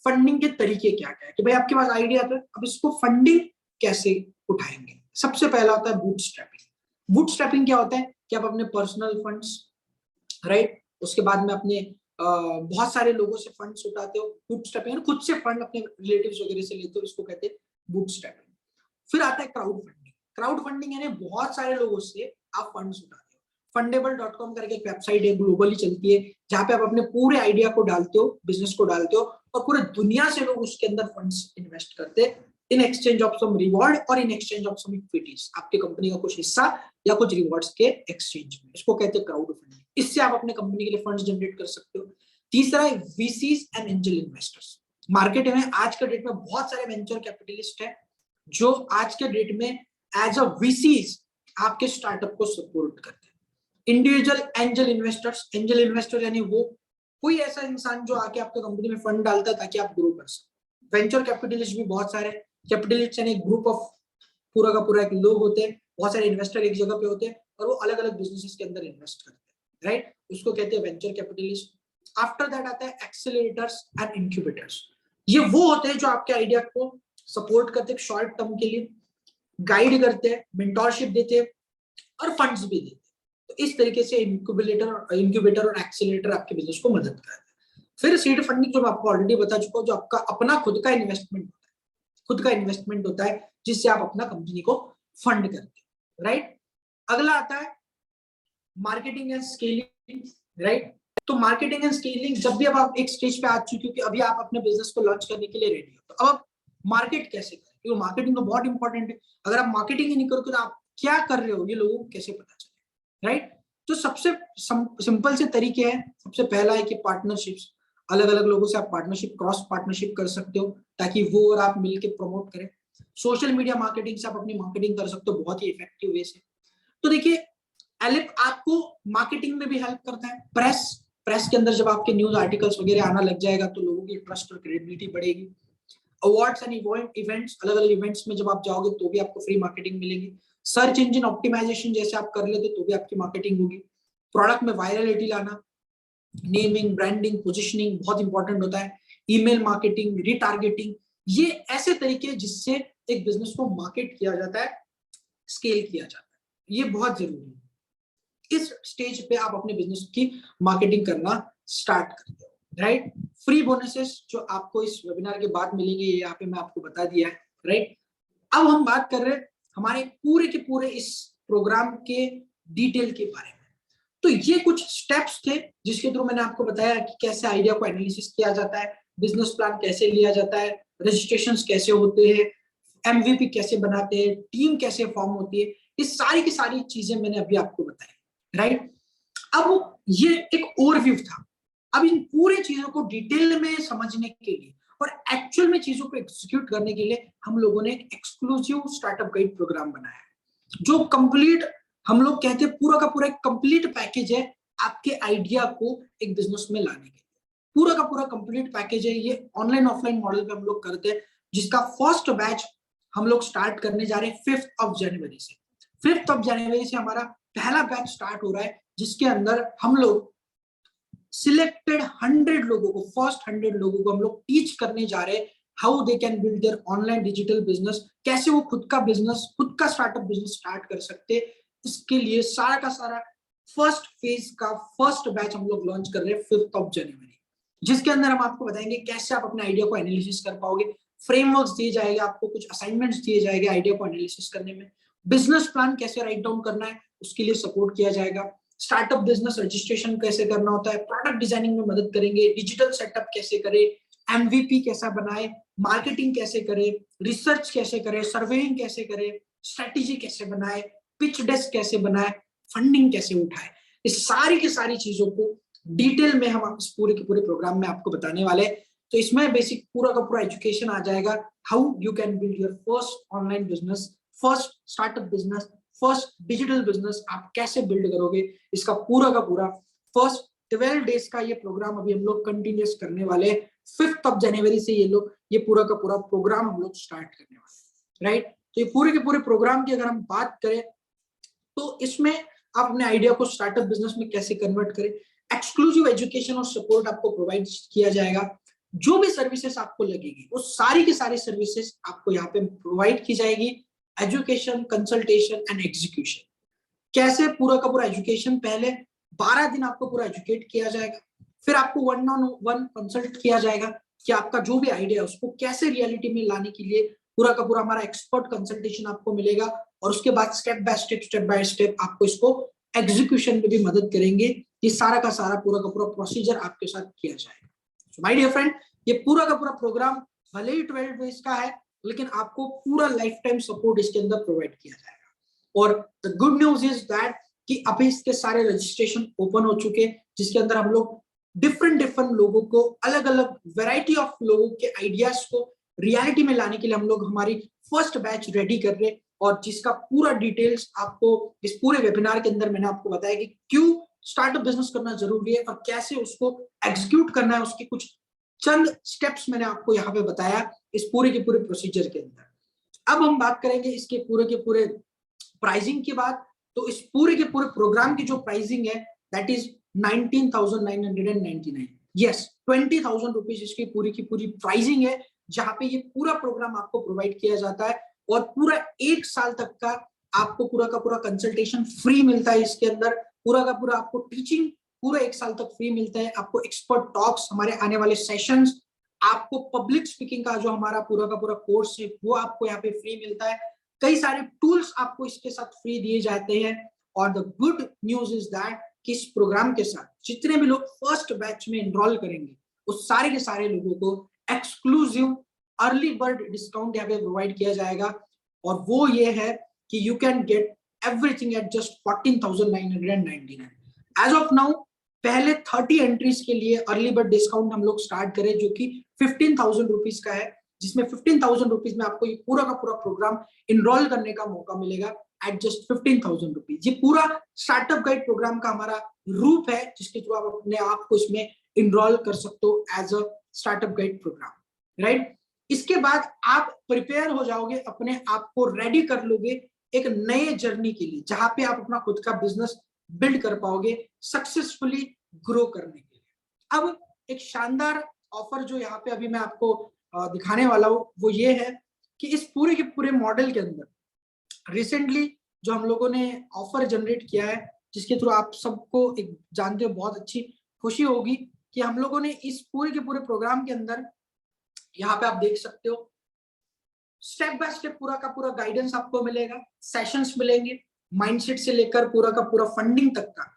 फंडिंग के तरीके क्या क्या है, कि भाई आपके पास आइडिया है, अब इसको फंडिंग कैसे उठाएंगे। सबसे पहला होता है बूटस्ट्रैपिंग। बूटस्ट्रैपिंग क्या होता है कि आप अपने पर्सनल फंड्स, राइट, उसके बाद में अपने बहुत सारे लोगों से फंड्स उठाते हो। बूटस्ट्रैपिंग खुद से फंड अपने रिलेटिव्स वगैरह से लेते हो, इसको कहते हैं बूटस्ट्रैपिंग। फिर आता है क्राउड फंडिंग। क्राउड फंडिंग यानी बहुत सारे लोगों से आप फंड्स उठाते हो। फंडेबल.com करके एक वेबसाइट है, ग्लोबली चलती है, जहां पे आप अपने पूरे आइडिया को डालते हो, बिजनेस को डालते हो और पूरे दुनिया से लोग उसके अंदर फंड्स इन्वेस्ट करते हैं in exchange of some reward और in exchange of some equities, आपकी कंपनी का कुछ हिस्सा या कुछ रिवॉर्ड्स के एक्सचेंज में। इसको कहते हैं क्राउड फंडिंग। इससे आप अपने कंपनी के लिए फंड्स जनरेट कर सकते हो। तीसरा है VCs and angel investors. Market में आज के डेट में बहुत सारे वेंचर कैपिटलिस्ट हैं जो आज के डेट में एज अ वीसीज आपके स्टार्टअप को सपोर्ट करते हैं। Individual angel investors, angel investor यानी वो कोई ऐसा इंसान जो आके आपके कंपनी में फंड डालता है ताकि आप ग्रो कर सको। वेंचर कैपिटलिस्ट भी बहुत सारे, कैपिटलिस्ट यानी ग्रुप ऑफ पूरा का पूरा एक लोग होते हैं, बहुत सारे इन्वेस्टर एक जगह पे होते हैं और वो अलग अलग बिजनेसेस के अंदर इन्वेस्ट करते हैं, राइट, उसको कहते हैं वेंचर कैपिटलिस्ट। आफ्टर दैट आता है एक्सेलरेटर्स एंड इंक्यूबेटर्स। ये वो होते हैं जो आपके आइडिया को सपोर्ट करते हैं शॉर्ट टर्म के लिए, गाइड करते हैं, मेंटोरशिप देते हैं और फंड्स भी देते हैं। तो इस तरीके से इंक्यूबेटर और एक्सेलरेटर आपके बिजनेस को मदद करते हैं। फिर सीड फंडिंग जो मैं आपको ऑलरेडी बता चुका हूं, जो आपका अपना खुद का इन्वेस्टमेंट होता है, खुद का इन्वेस्टमेंट होता है जिससे आप अपना कंपनी को फंड करते हैं, राइट। अगला आता है मार्केटिंग एंड स्केलिंग, राइट। तो मार्केटिंग एंड स्केलिंग, जब भी अब आप एक स्टेज पे आ चुके हो कि अभी आप अपने बिजनेस को लॉन्च करने के लिए रेडी हो, तो अब आप मार्केट कैसे करें, क्योंकि मार्केटिंग तो बहुत इंपॉर्टेंट है। अगर आप मार्केटिंग ही नहीं करोगे तो आप क्या कर रहे हो ये लोगों को कैसे पता चले, राइट। तो सबसे सिंपल से तरीके हैं। सबसे पहला है कि पार्टनरशिप्स। अलग अलग लोगों से आप पार्टनरशिप, क्रॉस पार्टनरशिप कर सकते हो ताकि वो और आप मिलके प्रमोट करें। सोशल मीडिया मार्केटिंग से आप अपनी मार्केटिंग कर सकते हो बहुत ही इफेक्टिव वे से। तो देखिए एलिप आपको मार्केटिंग में भी हेल्प करता है। प्रेस के अंदर जब आपके न्यूज आर्टिकल्स वगैरह आना लग जाएगा तो लोगों की ट्रस्ट और क्रेडिबिलिटी बढ़ेगी। अवार्ड्स एंड इवेंट्स, अलग अलग इवेंट्स में जब आप जाओगे तो भी आपको फ्री मार्केटिंग मिलेगी। सर्च इंजन ऑप्टिमाइजेशन जैसे आप कर लेते तो भी आपकी मार्केटिंग होगी। प्रोडक्ट में वायरलिटी लाना, नेमिंग, ब्रांडिंग, पोजिशनिंग बहुत इंपॉर्टेंट होता है। ईमेल मार्केटिंग, रिटारगेटिंग, ये ऐसे तरीके जिससे एक बिजनेस को मार्केट किया जाता है, स्केल किया जाता है, ये बहुत जरूरी है। इस स्टेज पे आप अपने बिजनेस की मार्केटिंग करना स्टार्ट करते हो, राइट। फ्री बोनसेस जो आपको इस वेबिनार के बाद मिलेंगे ये यहाँ पे मैं आपको बता दिया है, राइट। अब हम बात कर रहे हैं हमारे पूरे के पूरे इस प्रोग्राम के डिटेल के बारे में। तो ये कुछ स्टेप्स थे जिसके थ्रू मैंने आपको बताया कि कैसे आइडिया को एनालिसिस किया जाता है, बिजनेस प्लान कैसे लिया जाता है, रजिस्ट्रेशंस कैसे होते हैं, एमवीपी कैसे बनाते हैं, टीम कैसे फॉर्म होती है, ये सारी की सारी चीजें मैंने अभी आपको बताई, राइट। अब ये एक ओवरव्यू था। अब इन पूरी चीजों को डिटेल में समझने के लिए और एक्चुअल में चीजों को एग्जीक्यूट करने के लिए हम लोगों ने एक एक्सक्लूसिव स्टार्टअप गाइड प्रोग्राम बनाया है जो कंप्लीट, हम लोग कहते हैं पूरा का पूरा एक कंप्लीट पैकेज है आपके आइडिया को एक बिजनेस में लाने के लिए। पूरा का पूरा कंप्लीट पैकेज है। ये ऑनलाइन ऑफलाइन मॉडल पे हम लोग करते हैं, जिसका फर्स्ट बैच हम लोग स्टार्ट करने जा रहे हैं 5 जनवरी से। 5 जनवरी से हमारा पहला बैच स्टार्ट हो रहा है जिसके अंदर हम लोग सिलेक्टेड 100 लोगों को, फर्स्ट 100 लोगों को हम लोग टीच करने जा रहे हैं how they can build their online digital business, कैसे वो खुद का बिजनेस, खुद का स्टार्टअप बिजनेस स्टार्ट कर सकते हैं। इसके लिए सारा का सारा फर्स्ट फेज का फर्स्ट बैच हम लोग लॉन्च कर रहे हैं 5 जनवरी, जिसके अंदर हम आपको बताएंगे कैसे आप अपने आइडिया को एनालिसिस कर पाओगे। फ्रेमवर्क्स दिए जाएंगे आपको, कुछ असाइनमेंट्स दिए जाएंगे आइडिया को एनालिसिस करने में। बिजनेस प्लान कैसे राइट डाउन करना है उसके लिए सपोर्ट किया जाएगा। स्टार्टअप बिजनेस रजिस्ट्रेशन कैसे करना होता है, प्रोडक्ट डिजाइनिंग में मदद करेंगे, डिजिटल सेटअप कैसे करें, एमवीपी कैसा बनाए, मार्केटिंग कैसे करें, रिसर्च कैसे करें, सर्वेइंग कैसे करें, स्ट्रेटेजी कैसे बनाए, पिच डेस्क कैसे बनाए, फंडिंग कैसे उठाए। इस सारी की सारी चीजों को डिटेल में हम इस पूरे के पूरे प्रोग्राम में आपको बताने वाले हैं। तो इसमें बेसिक पूरा का पूरा एजुकेशन आ जाएगा, how you can build your first online business, first startup business, first digital business आप कैसे बिल्ड करोगे। इसका पूरा का पूरा फर्स्ट 12 डेज का ये प्रोग्राम अभी हम लोग कंटिन्यूस करने वाले। 5 जनवरी से ये पूरा का पूरा प्रोग्राम हम लोग स्टार्ट करने वाले, राइट। तो ये पूरे के पूरे प्रोग्राम की अगर हम बात करें तो इसमें आप अपने आइडिया को स्टार्टअप बिजनेस में कैसे कन्वर्ट करें, एक्सक्लूसिव एजुकेशन और सपोर्ट आपको प्रोवाइड किया जाएगा। जो भी सर्विसेज आपको लगेगी वो सारी की सारी सर्विसेज आपको यहाँ पे प्रोवाइड की जाएगी। एजुकेशन, कंसल्टेशन एंड एग्जीक्यूशन, कैसे पूरा का पूरा एजुकेशन, पहले 12 दिन आपको पूरा एजुकेट किया जाएगा, फिर आपको 1-on-1 कंसल्ट किया जाएगा कि आपका जो भी आइडिया है उसको कैसे रियलिटी में लाने के लिए पूरा का पूरा हमारा एक्सपर्ट कंसल्टेशन आपको मिलेगा। और उसके बाद स्टेप बाय स्टेप आपको इसको एग्जीक्यूशन में भी मदद करेंगे। ये सारा का सारा पूरा का पूरा प्रोसीजर आपके साथ किया जाएगा। सो माय डियर फ्रेंड, ये पूरा का पूरा प्रोग्राम भले ही 12 डेज का है लेकिन आपको पूरा लाइफ टाइम सपोर्ट इसके अंदर प्रोवाइड किया जाएगा। और the good news is that कि अभी इसके सारे रजिस्ट्रेशन ओपन हो चुके हैं, जिसके अंदर हम लोग डिफरेंट लोगों को, अलग अलग वैरायटी ऑफ लोगों के आइडियाज को रियलिटी में लाने के लिए हम लोग हमारी फर्स्ट बैच रेडी कर रहे हैं। और जिसका पूरा डिटेल्स आपको इस पूरे वेबिनार के अंदर मैंने आपको बताया कि क्यों स्टार्टअप बिजनेस करना जरूरी है और कैसे उसको एग्जीक्यूट करना है, उसके कुछ चंद स्टेप्स मैंने आपको यहाँ पे बताया इस पूरे के पूरे प्रोसीजर के अंदर। अब हम बात करेंगे इसके पूरे के पूरे प्राइसिंग की बात। तो इस पूरे के पूरे प्रोग्राम की जो प्राइसिंग है दैट इज 19,999। यस, 20,000 रुपीज इसकी पूरी की पूरी प्राइसिंग है, जहां पे ये पूरा प्रोग्राम आपको प्रोवाइड किया जाता है। और पूरा 1 साल तक का आपको पूरा का पूरा कंसल्टेशन फ्री मिलता है। इसके अंदर पूरा का पूरा आपको टीचिंग पूरा 1 साल तक फ्री मिलता है। आपको एक्सपर्ट टॉक्स, हमारे आने वाले सेशंस, आपको पब्लिक स्पीकिंग का जो हमारा पूरा का पूरा कोर्स है वो आपको यहाँ पे फ्री मिलता है। कई सारे टूल्स आपको इसके साथ फ्री दिए जाते हैं। और the good news is that कि इस प्रोग्राम के साथ जितने भी लोग फर्स्ट बैच में एनरोल करेंगे उस सारे के सारे लोगों को एक्सक्लूसिव अर्ली बर्ड डिस्काउंट यहाँ पे प्रोवाइड किया जाएगा। और वो ये है कि you can get everything at just 14,999। As of now पहले 30 एंट्रीज के लिए अर्ली बर्ड डिस्काउंट हम लोग स्टार्ट करें, जो कि 15,000 रुपीज का है, जिसमें 15,000 रुपीज में आपको ये पूरा का पूरा प्रोग्राम इनरोल करने का मौका मिलेगा एट जस्ट 15,000 रुपीज। ये पूरा स्टार्टअप गाइड प्रोग्राम का हमारा रूप है, जिसके थ्रू आप अपने आप को इसमें इनरोल कर सकते हो as a startup guide programme, right. इसके बाद आप प्रिपेयर हो जाओगे, अपने आप को रेडी कर लोगे एक नए जर्नी के लिए, जहां पे आप अपना खुद का बिजनेस बिल्ड कर पाओगे सक्सेसफुली ग्रो करने के लिए। अब एक शानदार ऑफर जो यहाँ पे अभी मैं आपको दिखाने वाला हूँ वो ये है कि इस पूरे के पूरे मॉडल के अंदर रिसेंटली जो हम लोगों ने ऑफर जनरेट किया है, जिसके थ्रू आप सबको एक जानते हो बहुत अच्छी खुशी होगी कि हम लोगों ने इस पूरे के पूरे प्रोग्राम के अंदर, यहाँ पे आप देख सकते हो, स्टेप बाय स्टेप पूरा का पूरा गाइडेंस आपको मिलेगा, सेशंस मिलेंगे, माइंडसेट से लेकर पूरा का पूरा फंडिंग तक का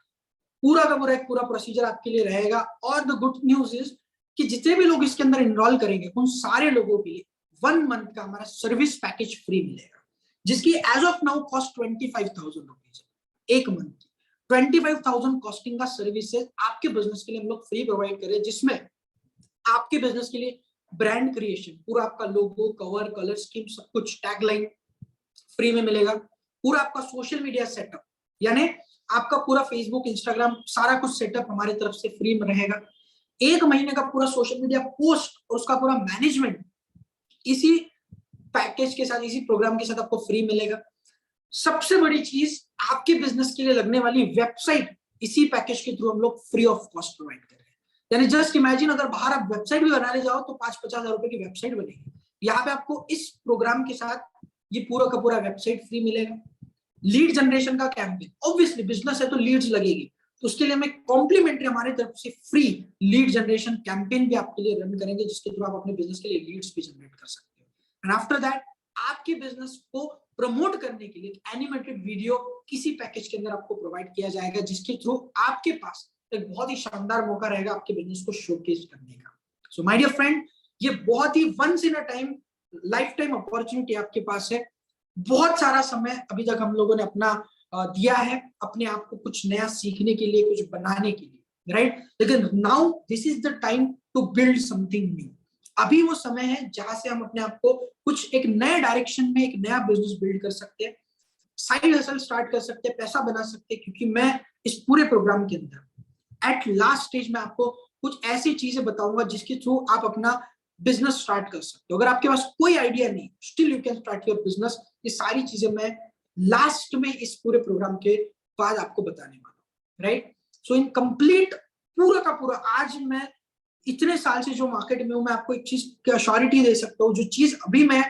पूरा एक पूरा प्रोसीजर आपके लिए रहेगा। और द गुड न्यूज इज कि जितने भी लोग इसके अंदर इनरोल करेंगे उन सारे लोगों के लिए 1 मंथ का हमारा सर्विस पैकेज फ्री मिलेगा, जिसकी as of now cost 25,000 rupees है एक मंथ की। 25,000 कॉस्टिंग का सर्विसेज आपके बिजनेस के लिए हम लोग फ्री प्रोवाइड करें, जिसमें आपके बिजनेस के लिए ब्रांड क्रिएशन, पूरा आपका लोगो, कवर, कलर स्कीम, सब कुछ, टैगलाइन फ्री में मिलेगा, पूरा आपका सोशल मीडिया सेटअप, यानी आपका पूरा फेसबुक, इंस्टाग्राम, सारा कुछ सेटअप हमारी तरफ से फ्री में रहेगा। 1 महीने का पूरा सोशल मीडिया पोस्ट और उसका पूरा मैनेजमेंट इसी पैकेज के साथ, इसी प्रोग्राम के साथ आपको फ्री मिलेगा। सबसे बड़ी चीज, आपके बिजनेस के लिए लगने वाली वेबसाइट इसी पैकेज के थ्रू हम लोग फ्री ऑफ कॉस्ट प्रोवाइड कर रहे हैं। यानी जस्ट इमेजिन, अगर बाहर आप वेबसाइट भी बनाने जाओ तो 5-50 हजार रुपए की वेबसाइट बनेगी, यहाँ पे आपको इस प्रोग्राम के साथ ये पूरा का पूरा वेबसाइट फ्री मिलेगा। लीड जनरेशन का कैंपेन, ऑब्वियसली बिजनेस है तो लीड्स लगेगी, तो उसके लिए हमें कॉम्प्लीमेंट्री हमारी तरफ से फ्री लीड जनरेशन कैंपेन भी आपके लिए रन करेंगे, जिसके थ्रू आप अपने बिजनेस के लिए लीड्स भी जनरेट कर सकते हो। एंड आफ्टर दैट आपके बिजनेस को प्रमोट करने के लिए एनिमेटेड वीडियो किसी पैकेज के अंदर आपको प्रोवाइड किया जाएगा, जिसके थ्रू आपके पास एक बहुत ही शानदार मौका रहेगा आपके बिजनेस को शोकेस करने का। सो माय डियर फ्रेंड, ये बहुत ही once in a time, life time opportunity आपके पास है। बहुत सारा समय अभी तक हम लोगों ने अपना दिया है अपने आप को कुछ नया सीखने के लिए, कुछ बनाने के लिए, राइट। लेकिन now this is the time to build something new. अभी वो समय है जहां से हम अपने आप को कुछ एक नए डायरेक्शन में एक नया बिजनेस बिल्ड कर सकते हैं, साइड हसल स्टार्ट कर सकते हैं, पैसा बना सकते हैं। क्योंकि मैं इस पूरे प्रोग्राम के अंदर एट लास्ट स्टेज में आपको कुछ ऐसी चीजें बताऊंगा जिसके थ्रू आप अपना बिजनेस स्टार्ट कर सकते हो। अगर आपके पास कोई आइडिया नहीं, still you can start your business. ये सारी चीजें मैं लास्ट में इस पूरे प्रोग्राम के बाद आपको बताने वाला हूँ, राइट। सो इन कंप्लीट पूरा का पूरा, आज मैं इतने साल से जो मार्केट में हूं, मैं आपको एक चीज की अश्योरिटी दे सकता हूँ, जो चीज अभी मैं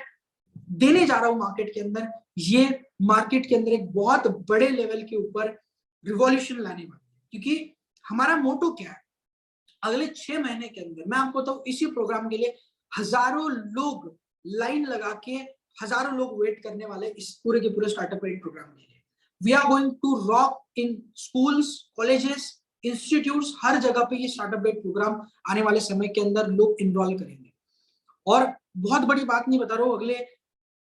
देने जा रहा हूँ मार्केट के अंदर, ये मार्केट के अंदर एक बहुत बड़े लेवल के ऊपर रिवॉल्यूशन लाने वाला है। क्योंकि हमारा मोटो क्या है, अगले 6 महीने के अंदर मैं आपको तो इसी प्रोग्राम के लिए हजारों लोग लाइन लगा के, हजारों लोग वेट करने वाले इस पूरे के पूरे स्टार्टअप प्रोग्राम के लिए। We are going to rock in schools, colleges, institutes, हर जगह पे ये स्टार्टअप प्रोग्राम आने वाले समय के अंदर लोग इनरोल करेंगे। और बहुत बड़ी बात नहीं बता रहा हूँ, अगले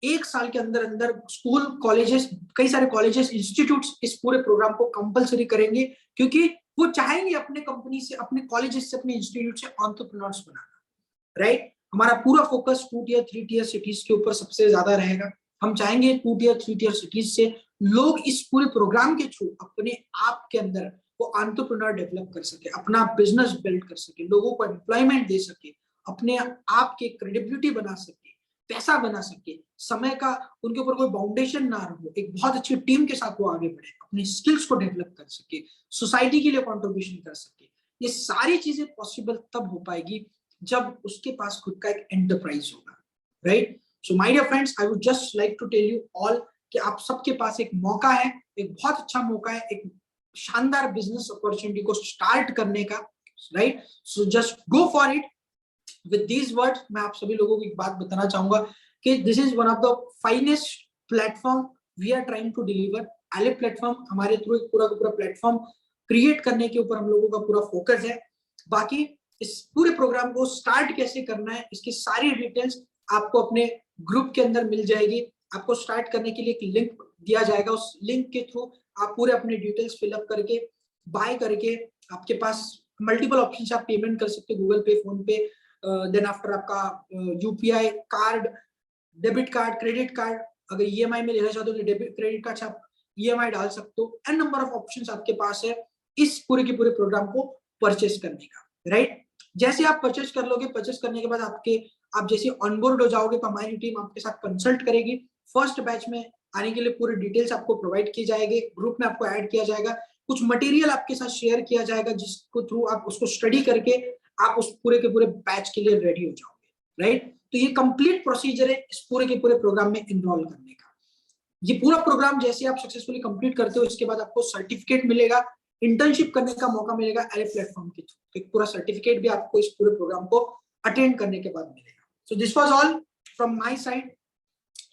1 साल के अंदर अंदर स्कूल, कॉलेजेस, कई सारे कॉलेजेस, इंस्टीट्यूट्स इस पूरे प्रोग्राम को कंपलसरी करेंगे, क्योंकि वो चाहेंगे अपने कंपनी से, अपने कॉलेजेस से, अपने इंस्टीट्यूट से एंटरप्रेन्योर्स बनाना, राइट। हमारा पूरा फोकस 2 टियर 3 टियर सिटीज के ऊपर सबसे ज्यादा रहेगा। हम चाहेंगे 2 टियर 3 टियर सिटीज से लोग इस पूरे प्रोग्राम के थ्रू अपने आप के अंदर वो एंटरप्रेन्योर डेवलप कर सके, अपना बिजनेस बिल्ड कर सके, लोगों को एम्प्लॉयमेंट दे सके, अपने आप की क्रेडिबिलिटी बना सके, पैसा बना सके, समय का उनके ऊपर कोई बाउंडेशन ना रहो, एक बहुत अच्छी टीम के साथ वो आगे बढ़े, अपने स्किल्स को डेवलप कर सके, सोसाइटी के लिए कंट्रीब्यूशन कर सके। ये सारी चीजें पॉसिबल तब हो पाएगी जब उसके पास खुद का एक एंटरप्राइज होगा, right. So my dear friends, I would just like to tell you all कि आप सबके पास एक मौका है, एक बहुत अच्छा मौका है, एक शानदार बिजनेस अपॉर्चुनिटी को स्टार्ट करने का, right. So just go for it. With these words मैं आप सभी लोगों को एक बात बताना चाहूंगा कि this is one of the finest platform we are trying to deliver. एलिप प्लेटफॉर्म हमारे थ्रू एक पूरा का पूरा प्लेटफॉर्म क्रिएट करने के ऊपर हम लोगों का पूरा फोकस है। बाकी इस पूरे प्रोग्राम को स्टार्ट कैसे करना है, इसकी सारी डिटेल्स आपको अपने ग्रुप के अंदर मिल जाएगी। आपको स्टार्ट करने के लिए एक लिंक दिया जाएगा, उस लिंक के थ्रू आप पूरे अपने डिटेल्स फिलअप करके, बाय करके आपके पास मल्टीपल ऑप्शन से आप पेमेंट कर सकते हो, गूगल पे, फोन पे, देन आफ्टर आपका UPI card, debit card, credit card, अगर ईएमआई में लेना चाहते हो तो डेबिट क्रेडिट कार्ड से आप ईएमआई डाल सकते हो। एन नंबर ऑफ ऑप्शंस आपके पास है इस पूरे के पूरे प्रोग्राम को परचेस करने का, राइट। जैसे आप परचेस कर लोगे, परचेस करने के बाद आप जैसे ऑनबोर्ड हो जाओगे तो हमारी टीम आपके साथ कंसल्ट करेगी। फर्स्ट बैच में आने के लिए पूरी डिटेल्स आपको प्रोवाइड की जाएगी, ग्रुप में आपको ऐड किया जाएगा, कुछ मटेरियल आपके साथ शेयर किया जाएगा जिसको थ्रू आप उसको स्टडी करके आप उस पूरे के पूरे बैच के लिए रेडी हो जाओगे, राइट। तो ये कंप्लीट प्रोसीजर है इस पूरे के पूरे प्रोग्राम में इनरोल करने का। ये पूरा प्रोग्राम जैसे आप सक्सेसफुली कंप्लीट करते हो, इसके बाद आपको सर्टिफिकेट मिलेगा, इंटर्नशिप करने का मौका मिलेगा एरे प्लेटफॉर्म के थ्रू। एक पूरा सर्टिफिकेट भी आपको इस पूरे प्रोग्राम को अटेंड करने के बाद मिलेगा। So this was all from my side.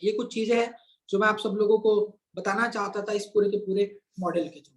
ये कुछ चीजें हैं जो मैं आप सब लोगों को बताना चाहता था इस पूरे के पूरे मॉडल के थ्रू।